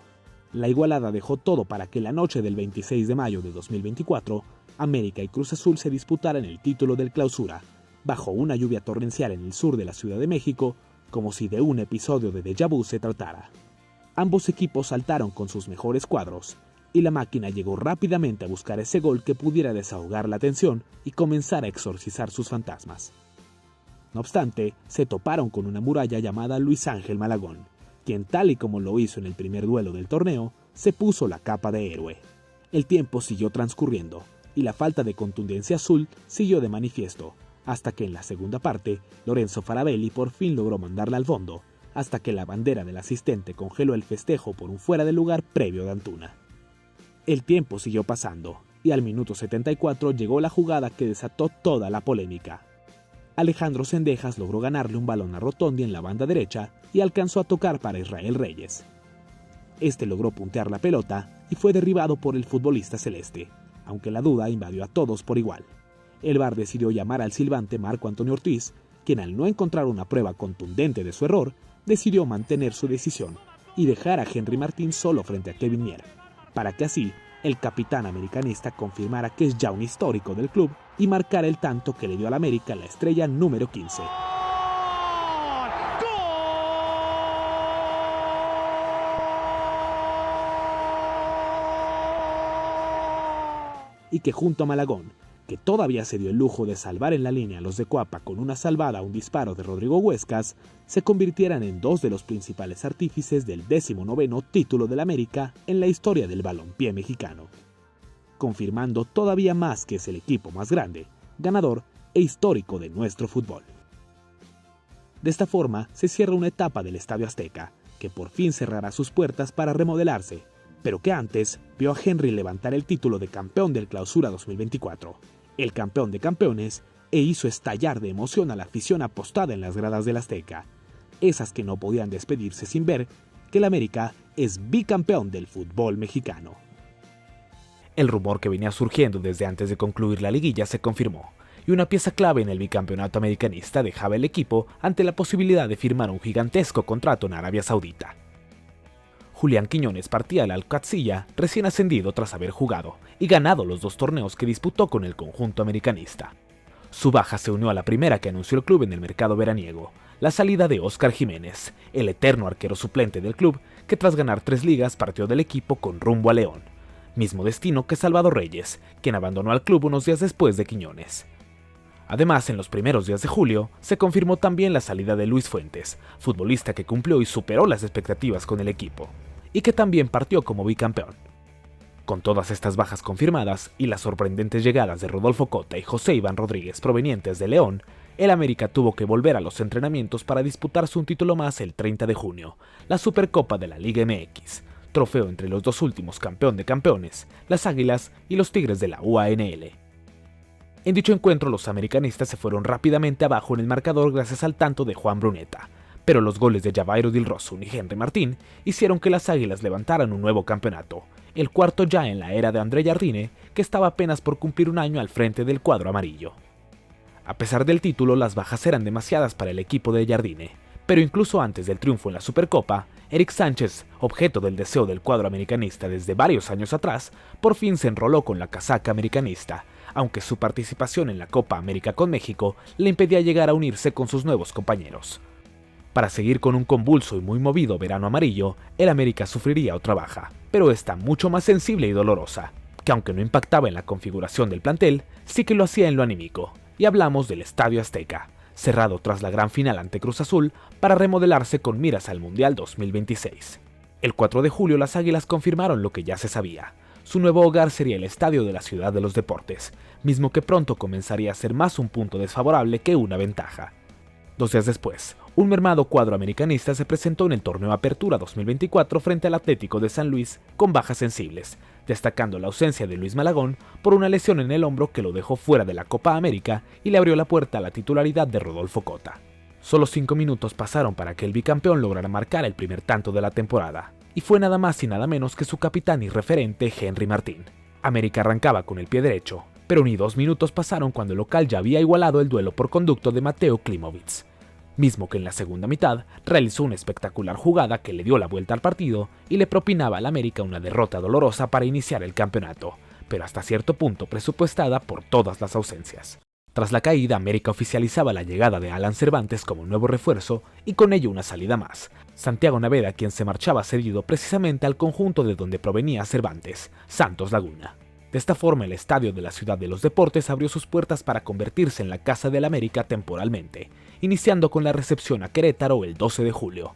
D: La igualada dejó todo para que la noche del 26 de mayo de 2024, América y Cruz Azul se disputaran el título del Clausura, bajo una lluvia torrencial en el sur de la Ciudad de México, como si de un episodio de déjà vu se tratara. Ambos equipos saltaron con sus mejores cuadros, y la máquina llegó rápidamente a buscar ese gol que pudiera desahogar la tensión y comenzar a exorcizar sus fantasmas. No obstante, se toparon con una muralla llamada Luis Ángel Malagón, quien, tal y como lo hizo en el primer duelo del torneo, se puso la capa de héroe. El tiempo siguió transcurriendo, y la falta de contundencia azul siguió de manifiesto, hasta que en la segunda parte, Lorenzo Farabelli por fin logró mandarla al fondo, hasta que la bandera del asistente congeló el festejo por un fuera de lugar previo de Antuna. El tiempo siguió pasando, y al minuto 74 llegó la jugada que desató toda la polémica. Alejandro Zendejas logró ganarle un balón a Rotondi en la banda derecha y alcanzó a tocar para Israel Reyes. Este logró puntear la pelota y fue derribado por el futbolista celeste, aunque la duda invadió a todos por igual. El VAR decidió llamar al silbante Marco Antonio Ortiz, quien al no encontrar una prueba contundente de su error, decidió mantener su decisión y dejar a Henry Martín solo frente a Kevin Mier, para que así el capitán americanista confirmara que es ya un histórico del club y marcara el tanto que le dio al América la estrella número 15. Y que junto a Malagón, que todavía se dio el lujo de salvar en la línea a los de Cuapa con una salvada a un disparo de Rodrigo Huescas, se convirtieran en dos de los principales artífices del 19º título del América en la historia del balompié mexicano, confirmando todavía más que es el equipo más grande, ganador e histórico de nuestro fútbol. De esta forma se cierra una etapa del Estadio Azteca, que por fin cerrará sus puertas para remodelarse, pero que antes vio a Henry levantar el título de campeón del Clausura 2024, el campeón de campeones, e hizo estallar de emoción a la afición apostada en las gradas del Azteca, esas que no podían despedirse sin ver que el América es bicampeón del fútbol mexicano. El rumor que venía surgiendo desde antes de concluir la liguilla se confirmó, y una pieza clave en el bicampeonato americanista dejaba el equipo ante la posibilidad de firmar un gigantesco contrato en Arabia Saudita. Julián Quiñones partía al Al-Qadsiya recién ascendido tras haber jugado y ganado los 2 torneos que disputó con el conjunto americanista. Su baja se unió a la primera que anunció el club en el mercado veraniego, la salida de Óscar Jiménez, el eterno arquero suplente del club que tras ganar 3 ligas partió del equipo con rumbo a León, mismo destino que Salvador Reyes, quien abandonó al club unos días después de Quiñones. Además, en los primeros días de julio, se confirmó también la salida de Luis Fuentes, futbolista que cumplió y superó las expectativas con el equipo, y que también partió como bicampeón. Con todas estas bajas confirmadas y las sorprendentes llegadas de Rodolfo Cota y José Iván Rodríguez provenientes de León, el América tuvo que volver a los entrenamientos para disputarse un título más el 30 de junio, la Supercopa de la Liga MX, trofeo entre los 2 últimos campeón de campeones, las Águilas y los Tigres de la UANL. En dicho encuentro los americanistas se fueron rápidamente abajo en el marcador gracias al tanto de Juan Bruneta, pero los goles de Javairo Dilrosun y Henry Martín hicieron que las Águilas levantaran un nuevo campeonato, el cuarto ya en la era de André Jardine, que estaba apenas por cumplir un año al frente del cuadro amarillo. A pesar del título, las bajas eran demasiadas para el equipo de Jardine, pero incluso antes del triunfo en la Supercopa, Eric Sánchez, objeto del deseo del cuadro americanista desde varios años atrás, por fin se enroló con la casaca americanista, aunque su participación en la Copa América con México le impedía llegar a unirse con sus nuevos compañeros. Para seguir con un convulso y muy movido verano amarillo, el América sufriría otra baja, pero esta mucho más sensible y dolorosa, que aunque no impactaba en la configuración del plantel, sí que lo hacía en lo anímico, y hablamos del Estadio Azteca, cerrado tras la gran final ante Cruz Azul para remodelarse con miras al Mundial 2026. El 4 de julio las Águilas confirmaron lo que ya se sabía. Su nuevo hogar sería el Estadio de la Ciudad de los Deportes, mismo que pronto comenzaría a ser más un punto desfavorable que una ventaja. 2 días después, un mermado cuadro americanista se presentó en el torneo Apertura 2024 frente al Atlético de San Luis con bajas sensibles, destacando la ausencia de Luis Malagón por una lesión en el hombro que lo dejó fuera de la Copa América y le abrió la puerta a la titularidad de Rodolfo Cota. Solo 5 minutos pasaron para que el bicampeón lograra marcar el primer tanto de la temporada, y fue nada más y nada menos que su capitán y referente Henry Martín. América arrancaba con el pie derecho, pero ni 2 minutos pasaron cuando el local ya había igualado el duelo por conducto de Mateo Klimovic, mismo que en la segunda mitad realizó una espectacular jugada que le dio la vuelta al partido y le propinaba al América una derrota dolorosa para iniciar el campeonato, pero hasta cierto punto presupuestada por todas las ausencias. Tras la caída, América oficializaba la llegada de Alan Cervantes como nuevo refuerzo y con ello una salida más. Santiago Naveda, quien se marchaba cedido precisamente al conjunto de donde provenía Cervantes, Santos Laguna. De esta forma, el Estadio de la Ciudad de los Deportes abrió sus puertas para convertirse en la Casa del América temporalmente, iniciando con la recepción a Querétaro el 12 de julio.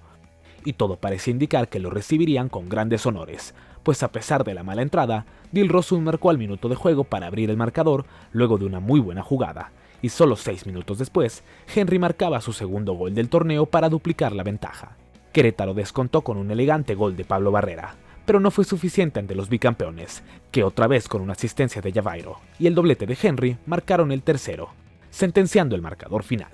D: Y todo parecía indicar que lo recibirían con grandes honores, pues a pesar de la mala entrada, Dilrosun marcó al minuto de juego para abrir el marcador luego de una muy buena jugada, y solo 6 minutos después, Henry marcaba su segundo gol del torneo para duplicar la ventaja. Querétaro descontó con un elegante gol de Pablo Barrera, pero no fue suficiente ante los bicampeones, que otra vez con una asistencia de Javairo y el doblete de Henry marcaron el tercero, sentenciando el marcador final.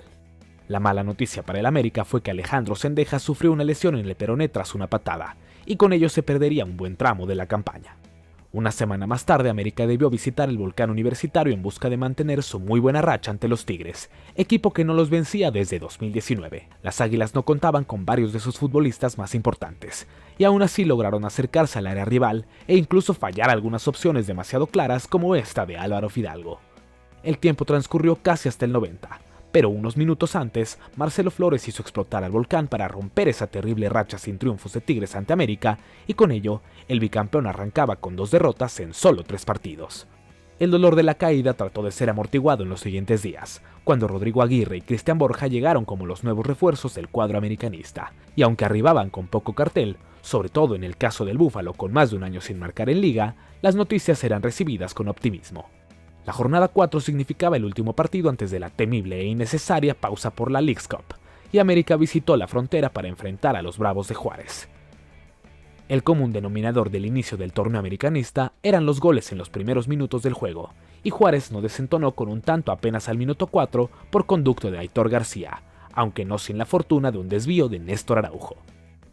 D: La mala noticia para el América fue que Alejandro Zendejas sufrió una lesión en el peroné tras una patada, y con ello se perdería un buen tramo de la campaña. Una semana más tarde, América debió visitar el Volcán Universitario en busca de mantener su muy buena racha ante los Tigres, equipo que no los vencía desde 2019. Las Águilas no contaban con varios de sus futbolistas más importantes, y aún así lograron acercarse al área rival e incluso fallar algunas opciones demasiado claras como esta de Álvaro Fidalgo. El tiempo transcurrió casi hasta el 90, pero unos minutos antes, Marcelo Flores hizo explotar al Volcán para romper esa terrible racha sin triunfos de Tigres ante América, y con ello, el bicampeón arrancaba con 2 derrotas en solo 3 partidos. El dolor de la caída trató de ser amortiguado en los siguientes días, cuando Rodrigo Aguirre y Cristian Borja llegaron como los nuevos refuerzos del cuadro americanista, y aunque arribaban con poco cartel, sobre todo en el caso del Búfalo con más de un año sin marcar en liga, las noticias eran recibidas con optimismo. La jornada 4 significaba el último partido antes de la temible e innecesaria pausa por la Leagues Cup, y América visitó la frontera para enfrentar a los Bravos de Juárez. El común denominador del inicio del torneo americanista eran los goles en los primeros minutos del juego, y Juárez no desentonó con un tanto apenas al minuto 4 por conducto de Aitor García, aunque no sin la fortuna de un desvío de Néstor Araujo.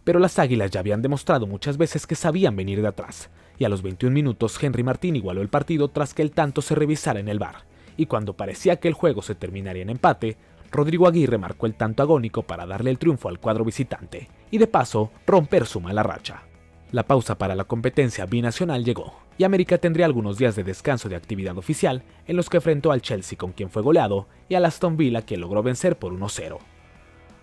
D: Pero las Águilas ya habían demostrado muchas veces que sabían venir de atrás, y a los 21 minutos Henry Martín igualó el partido tras que el tanto se revisara en el VAR, y cuando parecía que el juego se terminaría en empate, Rodrigo Aguirre marcó el tanto agónico para darle el triunfo al cuadro visitante, y de paso romper su mala racha. La pausa para la competencia binacional llegó, y América tendría algunos días de descanso de actividad oficial en los que enfrentó al Chelsea con quien fue goleado y al Aston Villa que logró vencer por 1-0.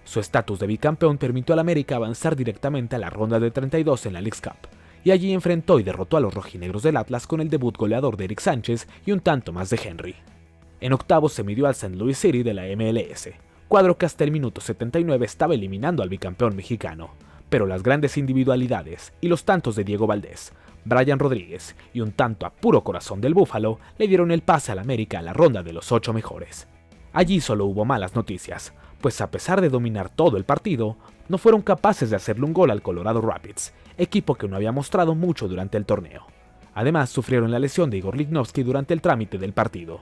D: Su estatus de bicampeón permitió al América avanzar directamente a la ronda de 32 en la Leagues Cup, y allí enfrentó y derrotó a los rojinegros del Atlas con el debut goleador de Eric Sánchez y un tanto más de Henry. En octavos se midió al St. Louis City de la MLS, cuadro que hasta el minuto 79 estaba eliminando al bicampeón mexicano, pero las grandes individualidades y los tantos de Diego Valdés, Brian Rodríguez y un tanto a puro corazón del Búfalo le dieron el pase al América a la ronda de los 8 mejores. Allí solo hubo malas noticias, pues a pesar de dominar todo el partido, no fueron capaces de hacerle un gol al Colorado Rapids, equipo que no había mostrado mucho durante el torneo. Además, sufrieron la lesión de Igor Lichnowsky durante el trámite del partido.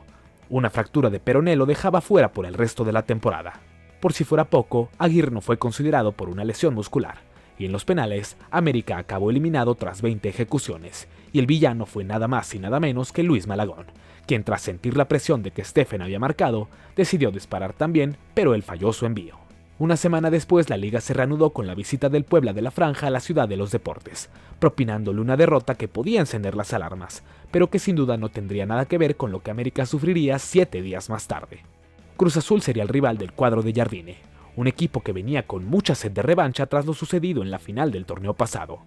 D: Una fractura de peroné lo dejaba fuera por el resto de la temporada. Por si fuera poco, Aguirre no fue considerado por una lesión muscular, y en los penales, América acabó eliminado tras 20 ejecuciones, y el villano fue nada más y nada menos que Luis Malagón, quien tras sentir la presión de que Stephen había marcado, decidió disparar también, pero él falló su envío. Una semana después, la liga se reanudó con la visita del Puebla de la Franja a la ciudad de los deportes, propinándole una derrota que podía encender las alarmas, pero que sin duda no tendría nada que ver con lo que América sufriría 7 días más tarde. Cruz Azul sería el rival del cuadro de Jardine, un equipo que venía con mucha sed de revancha tras lo sucedido en la final del torneo pasado.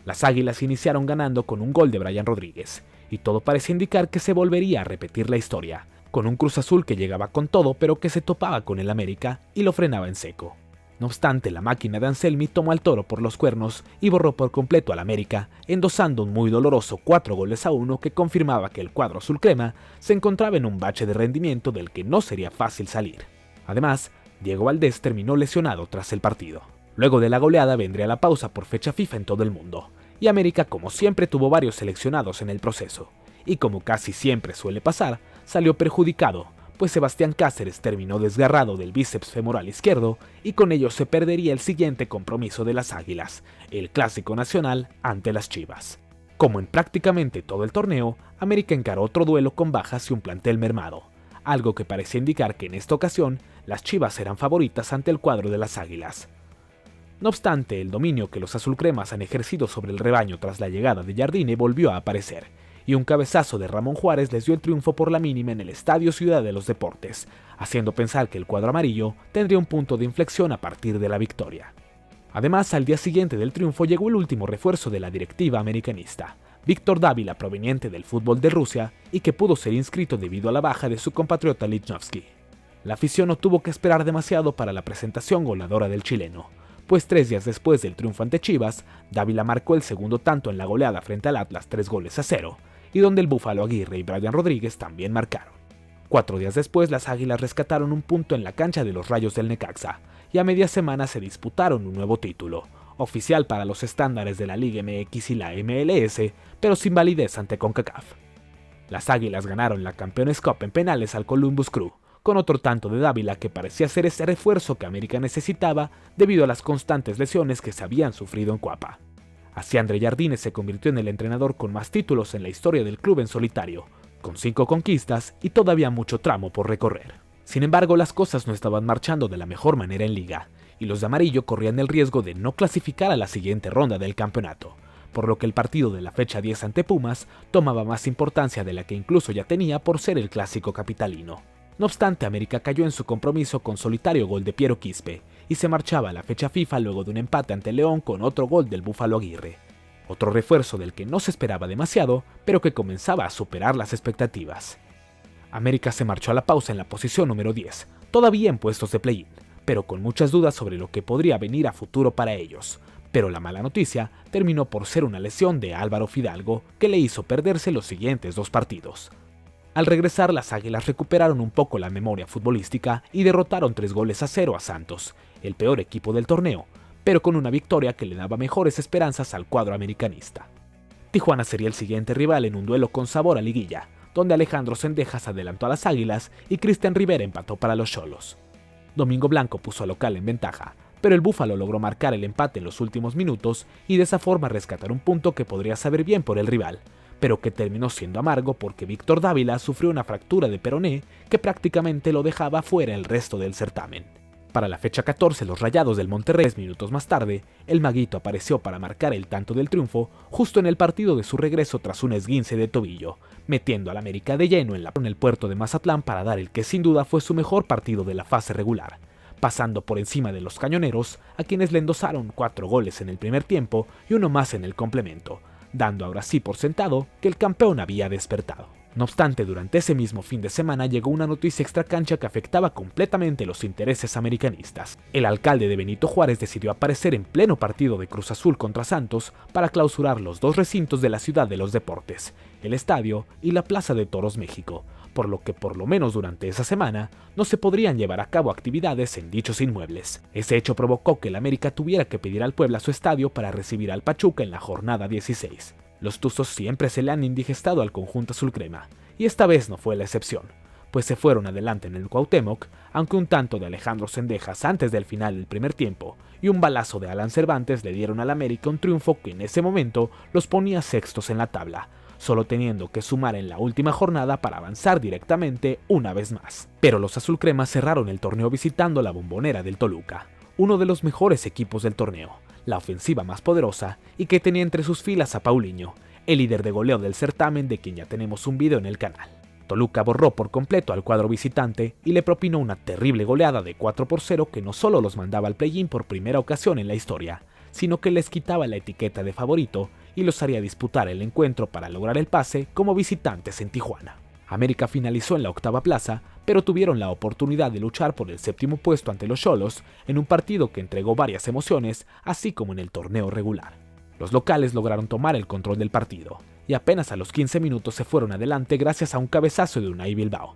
D: Las Águilas iniciaron ganando con un gol de Brian Rodríguez, y todo parecía indicar que se volvería a repetir la historia, con un Cruz Azul que llegaba con todo pero que se topaba con el América y lo frenaba en seco. No obstante, la máquina de Anselmi tomó al toro por los cuernos y borró por completo al América, endosando un muy doloroso 4-1 que confirmaba que el cuadro azul crema se encontraba en un bache de rendimiento del que no sería fácil salir. Además, Diego Valdés terminó lesionado tras el partido. Luego de la goleada vendría la pausa por fecha FIFA en todo el mundo, y América como siempre tuvo varios seleccionados en el proceso, y como casi siempre suele pasar, salió perjudicado, pues Sebastián Cáceres terminó desgarrado del bíceps femoral izquierdo y con ello se perdería el siguiente compromiso de las Águilas, el Clásico Nacional ante las Chivas. Como en prácticamente todo el torneo, América encaró otro duelo con bajas y un plantel mermado, algo que parecía indicar que en esta ocasión las Chivas eran favoritas ante el cuadro de las Águilas. No obstante, el dominio que los azulcremas han ejercido sobre el rebaño tras la llegada de Jardine volvió a aparecer, y un cabezazo de Ramón Juárez les dio el triunfo por la mínima en el Estadio Ciudad de los Deportes, haciendo pensar que el cuadro amarillo tendría un punto de inflexión a partir de la victoria. Además, al día siguiente del triunfo llegó el último refuerzo de la directiva americanista, Víctor Dávila, proveniente del fútbol de Rusia y que pudo ser inscrito debido a la baja de su compatriota Lichnowsky. La afición no tuvo que esperar demasiado para la presentación goleadora del chileno, pues 3 días después del triunfo ante Chivas, Dávila marcó el segundo tanto en la goleada frente al Atlas 3-0, y donde el Búfalo Aguirre y Brian Rodríguez también marcaron. 4 días después, las Águilas rescataron un punto en la cancha de los Rayos del Necaxa, y a media semana se disputaron un nuevo título, oficial para los estándares de la Liga MX y la MLS, pero sin validez ante CONCACAF. Las Águilas ganaron la Campeones Cup en penales al Columbus Crew, con otro tanto de Dávila que parecía ser ese refuerzo que América necesitaba debido a las constantes lesiones que se habían sufrido en Cuapa. Así André Jardine se convirtió en el entrenador con más títulos en la historia del club en solitario, con 5 conquistas y todavía mucho tramo por recorrer. Sin embargo, las cosas no estaban marchando de la mejor manera en liga, y los de amarillo corrían el riesgo de no clasificar a la siguiente ronda del campeonato, por lo que el partido de la fecha 10 ante Pumas tomaba más importancia de la que incluso ya tenía por ser el clásico capitalino. No obstante, América cayó en su compromiso con solitario gol de Piero Quispe, y se marchaba a la fecha FIFA luego de un empate ante León con otro gol del Búfalo Aguirre. Otro refuerzo del que no se esperaba demasiado, pero que comenzaba a superar las expectativas. América se marchó a la pausa en la posición número 10, todavía en puestos de play-in, pero con muchas dudas sobre lo que podría venir a futuro para ellos. Pero la mala noticia terminó por ser una lesión de Álvaro Fidalgo que le hizo perderse los siguientes 2 partidos. Al regresar, las Águilas recuperaron un poco la memoria futbolística y derrotaron 3-0 a Santos, el peor equipo del torneo, pero con una victoria que le daba mejores esperanzas al cuadro americanista. Tijuana sería el siguiente rival en un duelo con sabor a liguilla, donde Alejandro Cendejas adelantó a las Águilas y Cristian Rivera empató para los Xolos. Domingo Blanco puso al local en ventaja, pero el Búfalo logró marcar el empate en los últimos minutos y de esa forma rescatar un punto que podría saber bien por el rival, pero que terminó siendo amargo porque Víctor Dávila sufrió una fractura de peroné que prácticamente lo dejaba fuera el resto del certamen. Para la fecha 14, los Rayados del Monterrey, 10 minutos más tarde, el Maguito apareció para marcar el tanto del triunfo justo en el partido de su regreso tras un esguince de tobillo, metiendo al América de lleno en el puerto de Mazatlán para dar el que sin duda fue su mejor partido de la fase regular, pasando por encima de los cañoneros, a quienes le endosaron 4 goles en el primer tiempo y uno más en el complemento, dando ahora sí por sentado que el campeón había despertado. No obstante, durante ese mismo fin de semana llegó una noticia extracancha que afectaba completamente los intereses americanistas. El alcalde de Benito Juárez decidió aparecer en pleno partido de Cruz Azul contra Santos para clausurar los 2 recintos de la Ciudad de los Deportes, el Estadio y la Plaza de Toros México, por lo que por lo menos durante esa semana no se podrían llevar a cabo actividades en dichos inmuebles. Ese hecho provocó que el América tuviera que pedir al Puebla su estadio para recibir al Pachuca en la jornada 16. Los Tuzos siempre se le han indigestado al conjunto azulcrema, y esta vez no fue la excepción, pues se fueron adelante en el Cuauhtémoc, aunque un tanto de Alejandro Cendejas antes del final del primer tiempo y un balazo de Alan Cervantes le dieron al América un triunfo que en ese momento los ponía sextos en la tabla, solo teniendo que sumar en la última jornada para avanzar directamente una vez más. Pero los azulcremas cerraron el torneo visitando la Bombonera del Toluca, uno de los mejores equipos del torneo, la ofensiva más poderosa y que tenía entre sus filas a Paulinho, el líder de goleo del certamen de quien ya tenemos un video en el canal. Toluca borró por completo al cuadro visitante y le propinó una terrible goleada de 4-0 que no solo los mandaba al play-in por primera ocasión en la historia, sino que les quitaba la etiqueta de favorito y los haría disputar el encuentro para lograr el pase como visitantes en Tijuana. América finalizó en la 8ª plaza, pero tuvieron la oportunidad de luchar por el 7º puesto ante los Xolos en un partido que entregó varias emociones, así como en el torneo regular. Los locales lograron tomar el control del partido, y apenas a los 15 minutos se fueron adelante gracias a un cabezazo de Unai Bilbao,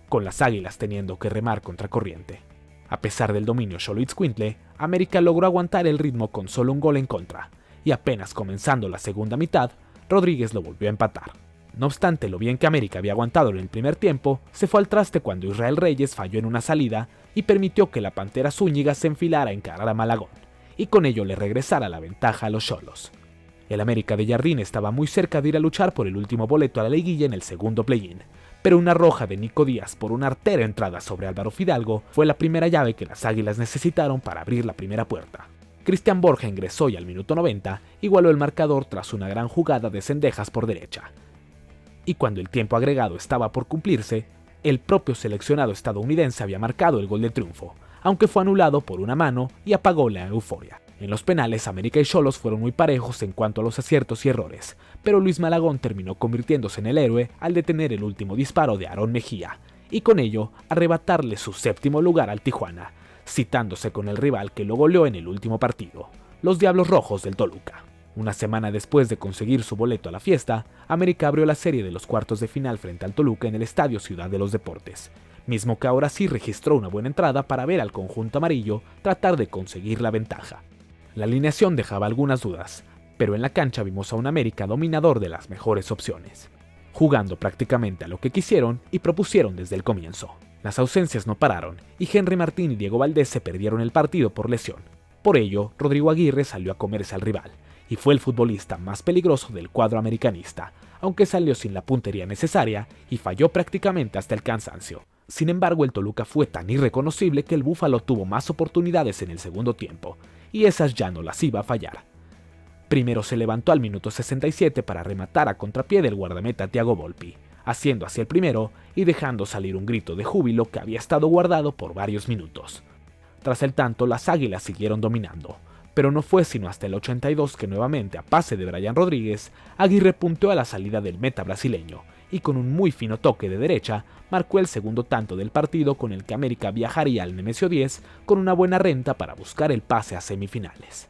D: con las Águilas teniendo que remar contracorriente. A pesar del dominio xoloitzcuintle, América logró aguantar el ritmo con solo un gol en contra, y apenas comenzando la segunda mitad, Rodríguez lo volvió a empatar. No obstante, lo bien que América había aguantado en el primer tiempo, se fue al traste cuando Israel Reyes falló en una salida y permitió que la Pantera Zúñiga se enfilara a encarar a Malagón, y con ello le regresara la ventaja a los Xolos. El América de Jardín estaba muy cerca de ir a luchar por el último boleto a la liguilla en el segundo play-in, pero una roja de Nico Díaz por una artera entrada sobre Álvaro Fidalgo fue la primera llave que las Águilas necesitaron para abrir la primera puerta. Cristian Borja ingresó y al minuto 90 igualó el marcador tras una gran jugada de Cendejas por derecha. Y cuando el tiempo agregado estaba por cumplirse, el propio seleccionado estadounidense había marcado el gol de triunfo, aunque fue anulado por una mano y apagó la euforia. En los penales, América y Xolos fueron muy parejos en cuanto a los aciertos y errores, pero Luis Malagón terminó convirtiéndose en el héroe al detener el último disparo de Aarón Mejía, y con ello arrebatarle su 7º lugar al Tijuana, citándose con el rival que lo goleó en el último partido, los Diablos Rojos del Toluca. Una semana después de conseguir su boleto a la fiesta, América abrió la serie de los cuartos de final frente al Toluca en el Estadio Ciudad de los Deportes, mismo que ahora sí registró una buena entrada para ver al conjunto amarillo tratar de conseguir la ventaja. La alineación dejaba algunas dudas, pero en la cancha vimos a un América dominador de las mejores opciones, jugando prácticamente a lo que quisieron y propusieron desde el comienzo. Las ausencias no pararon y Henry Martín y Diego Valdés se perdieron el partido por lesión. Por ello, Rodrigo Aguirre salió a comerse al rival, y fue el futbolista más peligroso del cuadro americanista, aunque salió sin la puntería necesaria y falló prácticamente hasta el cansancio. Sin embargo, el Toluca fue tan irreconocible que el Búfalo tuvo más oportunidades en el segundo tiempo, y esas ya no las iba a fallar. Primero se levantó al minuto 67 para rematar a contrapié del guardameta Thiago Volpi, haciendo hacia el primero y dejando salir un grito de júbilo que había estado guardado por varios minutos. Tras el tanto, las Águilas siguieron dominando, pero no fue sino hasta el 82 que nuevamente a pase de Brian Rodríguez, Aguirre punteó a la salida del meta brasileño y con un muy fino toque de derecha marcó el segundo tanto del partido con el que América viajaría al Nemesio 10 con una buena renta para buscar el pase a semifinales.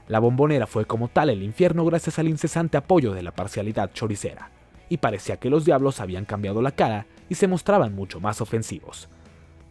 D: La Bombonera fue como tal el infierno gracias al incesante apoyo de la parcialidad choricera, y parecía que los Diablos habían cambiado la cara y se mostraban mucho más ofensivos.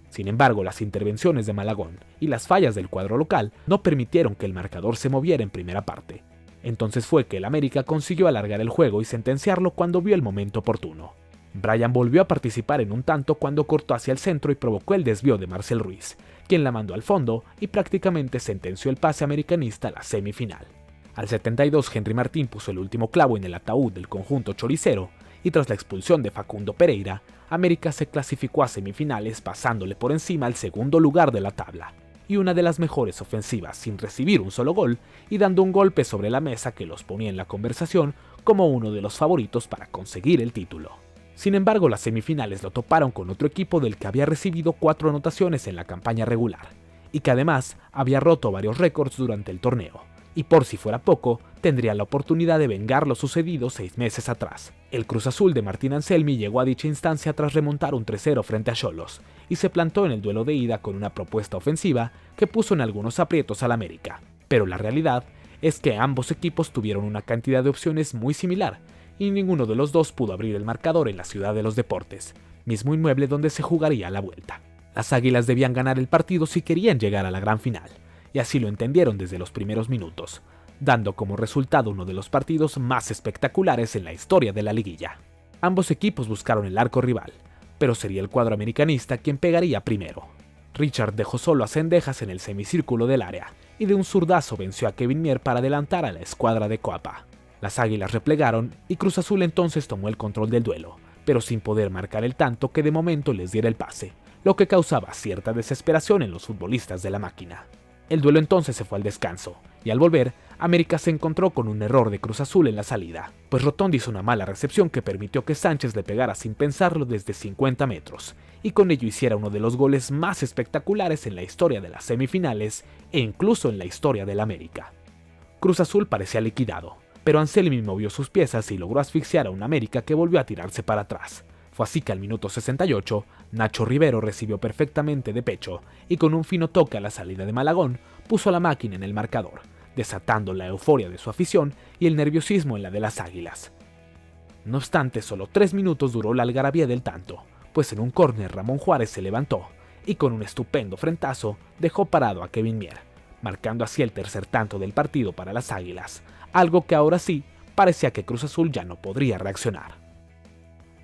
D: Sin embargo, las intervenciones de Malagón y las fallas del cuadro local no permitieron que el marcador se moviera en primera parte. Entonces fue que el América consiguió alargar el juego y sentenciarlo cuando vio el momento oportuno. Brian volvió a participar en un tanto cuando cortó hacia el centro y provocó el desvío de Marcel Ruiz, quien la mandó al fondo y prácticamente sentenció el pase americanista a la semifinal. Al 72, Henry Martín puso el último clavo en el ataúd del conjunto choricero, y tras la expulsión de Facundo Pereira, América se clasificó a semifinales pasándole por encima al segundo lugar de la tabla, y una de las mejores ofensivas sin recibir un solo gol y dando un golpe sobre la mesa que los ponía en la conversación como uno de los favoritos para conseguir el título. Sin embargo, las semifinales lo toparon con otro equipo del que había recibido 4 anotaciones en la campaña regular, y que además había roto varios récords durante el torneo, y por si fuera poco, tendría la oportunidad de vengar lo sucedido 6 meses atrás. El Cruz Azul de Martín Anselmi llegó a dicha instancia tras remontar un 3-0 frente a Xolos, y se plantó en el duelo de ida con una propuesta ofensiva que puso en algunos aprietos al América. Pero la realidad es que ambos equipos tuvieron una cantidad de opciones muy similar, y ninguno de los dos pudo abrir el marcador en la Ciudad de los Deportes, mismo inmueble donde se jugaría la vuelta. Las Águilas debían ganar el partido si querían llegar a la gran final, y así lo entendieron desde los primeros minutos, dando como resultado uno de los partidos más espectaculares en la historia de la liguilla. Ambos equipos buscaron el arco rival, pero sería el cuadro americanista quien pegaría primero. Richard dejó solo a Cendejas en el semicírculo del área, y de un zurdazo venció a Kevin Mier para adelantar a la escuadra de Coapa. Las Águilas replegaron y Cruz Azul entonces tomó el control del duelo, pero sin poder marcar el tanto que de momento les diera el pase, lo que causaba cierta desesperación en los futbolistas de la máquina. El duelo entonces se fue al descanso, y al volver, América se encontró con un error de Cruz Azul en la salida, pues Rotondi hizo una mala recepción que permitió que Sánchez le pegara sin pensarlo desde 50 metros, y con ello hiciera uno de los goles más espectaculares en la historia de las semifinales e incluso en la historia del América. Cruz Azul parecía liquidado, pero Anselmi movió sus piezas y logró asfixiar a un América que volvió a tirarse para atrás. Fue así que al minuto 68, Nacho Rivero recibió perfectamente de pecho y con un fino toque a la salida de Malagón, puso a la máquina en el marcador, desatando la euforia de su afición y el nerviosismo en la de las Águilas. No obstante, solo 3 minutos duró la algarabía del tanto, pues en un córner Ramón Juárez se levantó y con un estupendo frentazo dejó parado a Kevin Mier, marcando así el tercer tanto del partido para las Águilas, algo que ahora sí parecía que Cruz Azul ya no podría reaccionar.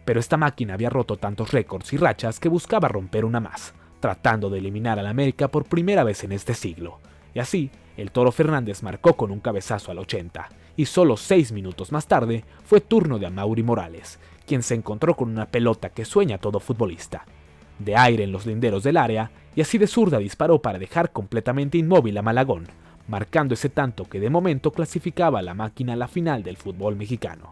D: Pero esta máquina había roto tantos récords y rachas que buscaba romper una más, tratando de eliminar al América por primera vez en este siglo. Y así, el Toro Fernández marcó con un cabezazo al 80, y solo 6 minutos más tarde fue turno de Amaury Morales, quien se encontró con una pelota que sueña todo futbolista. De aire en los linderos del área, y así de zurda disparó para dejar completamente inmóvil a Malagón, marcando ese tanto que de momento clasificaba a la máquina a la final del fútbol mexicano.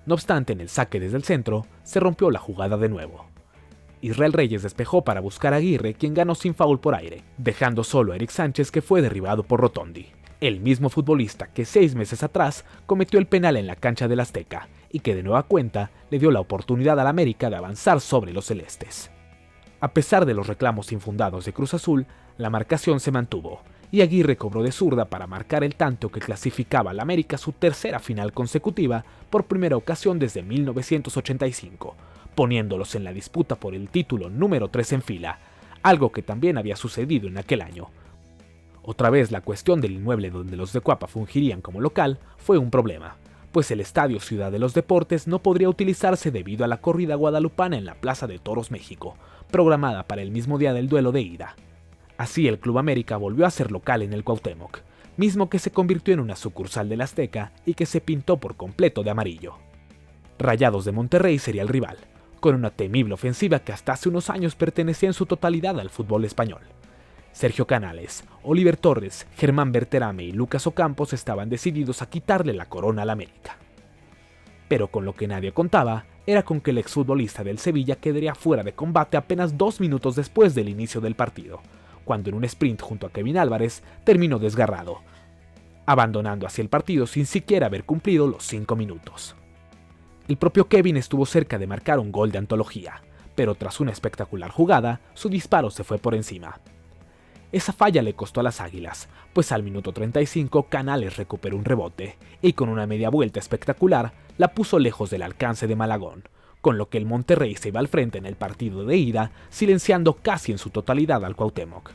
D: No obstante, en el saque desde el centro, se rompió la jugada de nuevo. Israel Reyes despejó para buscar a Aguirre, quien ganó sin foul por aire, dejando solo a Eric Sánchez, que fue derribado por Rotondi, el mismo futbolista que 6 meses atrás cometió el penal en la cancha del Azteca, y que de nueva cuenta le dio la oportunidad al América de avanzar sobre los celestes. A pesar de los reclamos infundados de Cruz Azul, la marcación se mantuvo, y Aguirre cobró de zurda para marcar el tanto que clasificaba al América a su tercera final consecutiva por primera ocasión desde 1985, poniéndolos en la disputa por el título número 3 en fila, algo que también había sucedido en aquel año. Otra vez la cuestión del inmueble donde los de Coapa fungirían como local fue un problema, pues el Estadio Ciudad de los Deportes no podría utilizarse debido a la corrida guadalupana en la Plaza de Toros México, programada para el mismo día del duelo de ida. Así el Club América volvió a ser local en el Cuauhtémoc, mismo que se convirtió en una sucursal del Azteca y que se pintó por completo de amarillo. Rayados de Monterrey sería el rival, con una temible ofensiva que hasta hace unos años pertenecía en su totalidad al fútbol español. Sergio Canales, Oliver Torres, Germán Berterame y Lucas Ocampos estaban decididos a quitarle la corona al América. Pero con lo que nadie contaba era con que el exfutbolista del Sevilla quedaría fuera de combate apenas 2 minutos después del inicio del partido, cuando en un sprint junto a Kevin Álvarez terminó desgarrado, abandonando así el partido sin siquiera haber cumplido los 5 minutos. El propio Kevin estuvo cerca de marcar un gol de antología, pero tras una espectacular jugada, su disparo se fue por encima. Esa falla le costó a las Águilas, pues al minuto 35 Canales recuperó un rebote y con una media vuelta espectacular la puso lejos del alcance de Malagón, con lo que el Monterrey se iba al frente en el partido de ida, silenciando casi en su totalidad al Cuauhtémoc.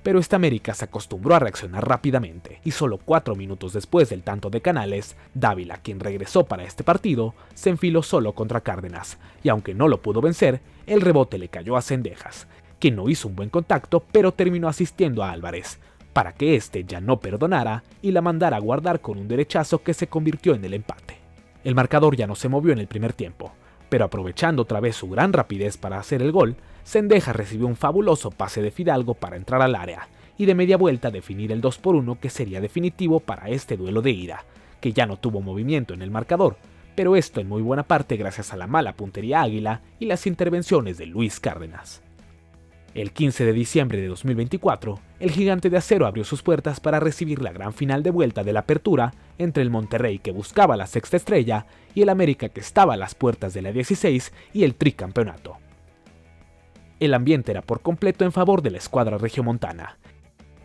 D: Pero esta América se acostumbró a reaccionar rápidamente, y solo 4 minutos después del tanto de Canales, Dávila, quien regresó para este partido, se enfiló solo contra Cárdenas, y aunque no lo pudo vencer, el rebote le cayó a Cendejas, quien no hizo un buen contacto pero terminó asistiendo a Álvarez, para que éste ya no perdonara y la mandara a guardar con un derechazo que se convirtió en el empate. El marcador ya no se movió en el primer tiempo, pero aprovechando otra vez su gran rapidez para hacer el gol, Zendejas recibió un fabuloso pase de Fidalgo para entrar al área y de media vuelta definir el 2-1 que sería definitivo para este duelo de ida, que ya no tuvo movimiento en el marcador, pero esto en muy buena parte gracias a la mala puntería águila y las intervenciones de Luis Cárdenas. El 15 de diciembre de 2024, el Gigante de Acero abrió sus puertas para recibir la gran final de vuelta de la Apertura entre el Monterrey que buscaba la sexta estrella y el América que estaba a las puertas de la 16 y el tricampeonato. El ambiente era por completo en favor de la escuadra regiomontana.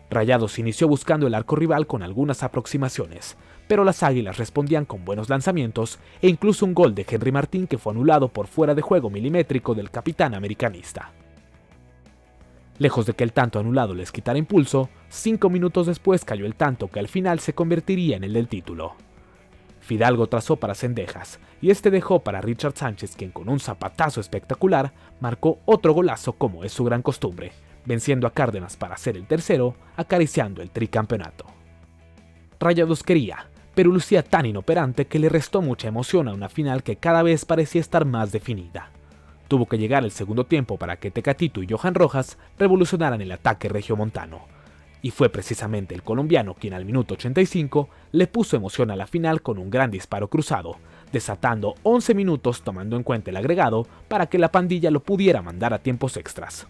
D: Rayados inició buscando el arco rival con algunas aproximaciones, pero las Águilas respondían con buenos lanzamientos e incluso un gol de Henry Martín que fue anulado por fuera de juego milimétrico del capitán americanista. Lejos de que el tanto anulado les quitara impulso, 5 minutos después cayó el tanto que al final se convertiría en el del título. Fidalgo trazó para Zendejas y este dejó para Richard Sánchez, quien con un zapatazo espectacular marcó otro golazo como es su gran costumbre, venciendo a Cárdenas para ser el tercero, acariciando el tricampeonato. Rayados quería, pero lucía tan inoperante que le restó mucha emoción a una final que cada vez parecía estar más definida. Tuvo que llegar el segundo tiempo para que Tecatito y Johan Rojas revolucionaran el ataque regiomontano. Y fue precisamente el colombiano quien al minuto 85 le puso emoción a la final con un gran disparo cruzado, desatando 11 minutos tomando en cuenta el agregado para que la pandilla lo pudiera mandar a tiempos extras.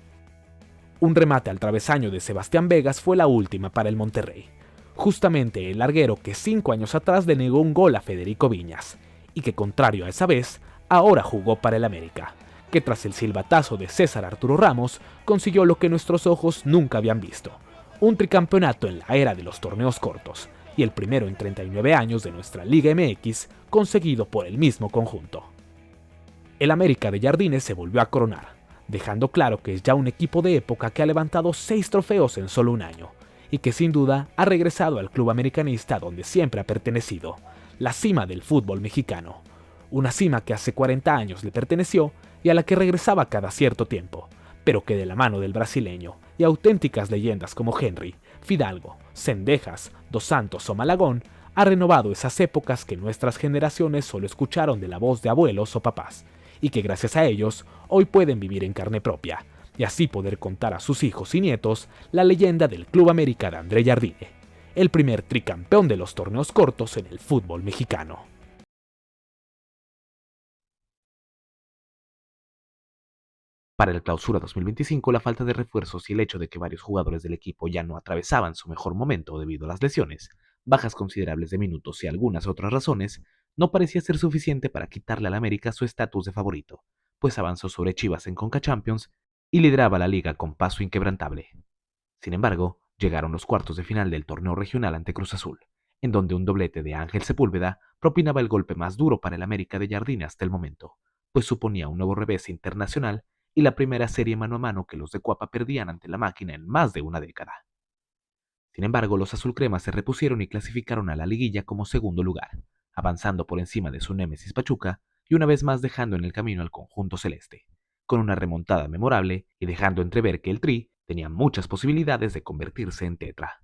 D: Un remate al travesaño de Sebastián Vegas fue la última para el Monterrey. Justamente el larguero que 5 años atrás le negó un gol a Federico Viñas, y que contrario a esa vez, ahora jugó para el América, que tras el silbatazo de César Arturo Ramos consiguió lo que nuestros ojos nunca habían visto, un tricampeonato en la era de los torneos cortos, y el primero en 39 años de nuestra Liga MX conseguido por el mismo conjunto. El América de Jardines se volvió a coronar, dejando claro que es ya un equipo de época que ha levantado 6 trofeos en solo un año, y que sin duda ha regresado al club americanista donde siempre ha pertenecido, la cima del fútbol mexicano, una cima que hace 40 años le perteneció y a la que regresaba cada cierto tiempo, pero que de la mano del brasileño y auténticas leyendas como Henry, Fidalgo, Zendejas, Dos Santos o Malagón, ha renovado esas épocas que nuestras generaciones solo escucharon de la voz de abuelos o papás, y que gracias a ellos hoy pueden vivir en carne propia, y así poder contar a sus hijos y nietos la leyenda del Club América de André Jardine, el primer tricampeón de los torneos cortos en el fútbol mexicano.
A: Para el Clausura 2025, la falta de refuerzos y el hecho de que varios jugadores del equipo ya no atravesaban su mejor momento debido a las lesiones, bajas considerables de minutos y algunas otras razones, no parecía ser suficiente para quitarle al América su estatus de favorito, pues avanzó sobre Chivas en Conca Champions y lideraba la liga con paso inquebrantable. Sin embargo, llegaron los cuartos de final del torneo regional ante Cruz Azul, en donde un doblete de Ángel Sepúlveda propinaba el golpe más duro para el América de Jardine hasta el momento, pues suponía un nuevo revés internacional y la primera serie mano a mano que los de Cuapa perdían ante la máquina en más de una década. Sin embargo, los azulcremas se repusieron y clasificaron a la liguilla como segundo lugar, avanzando por encima de su némesis Pachuca y una vez más dejando en el camino al conjunto celeste, con una remontada memorable y dejando entrever que el Tri tenía muchas posibilidades de convertirse en tetra.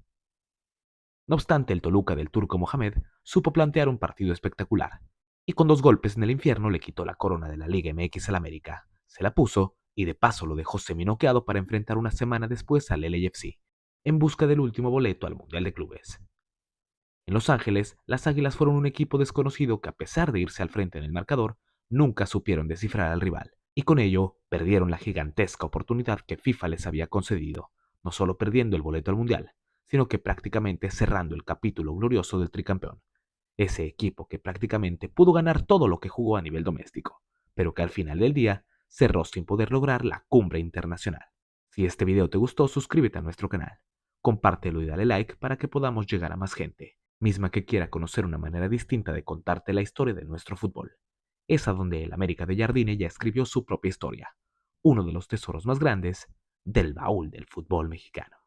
A: No obstante, el Toluca del Turco Mohamed supo plantear un partido espectacular, y con 2 golpes en el infierno le quitó la corona de la Liga MX al América, se la puso y de paso lo dejó seminoqueado para enfrentar una semana después al LAFC, en busca del último boleto al Mundial de Clubes. En Los Ángeles, las Águilas fueron un equipo desconocido que a pesar de irse al frente en el marcador, nunca supieron descifrar al rival, y con ello perdieron la gigantesca oportunidad que FIFA les había concedido, no solo perdiendo el boleto al Mundial, sino que prácticamente cerrando el capítulo glorioso del tricampeón. Ese equipo que prácticamente pudo ganar todo lo que jugó a nivel doméstico, pero que al final del día cerró sin poder lograr la cumbre internacional. Si este video te gustó, suscríbete a nuestro canal, compártelo y dale like para que podamos llegar a más gente, misma que quiera conocer una manera distinta de contarte la historia de nuestro fútbol. Es a donde el América de Jardine ya escribió su propia historia, uno de los tesoros más grandes del baúl del fútbol mexicano.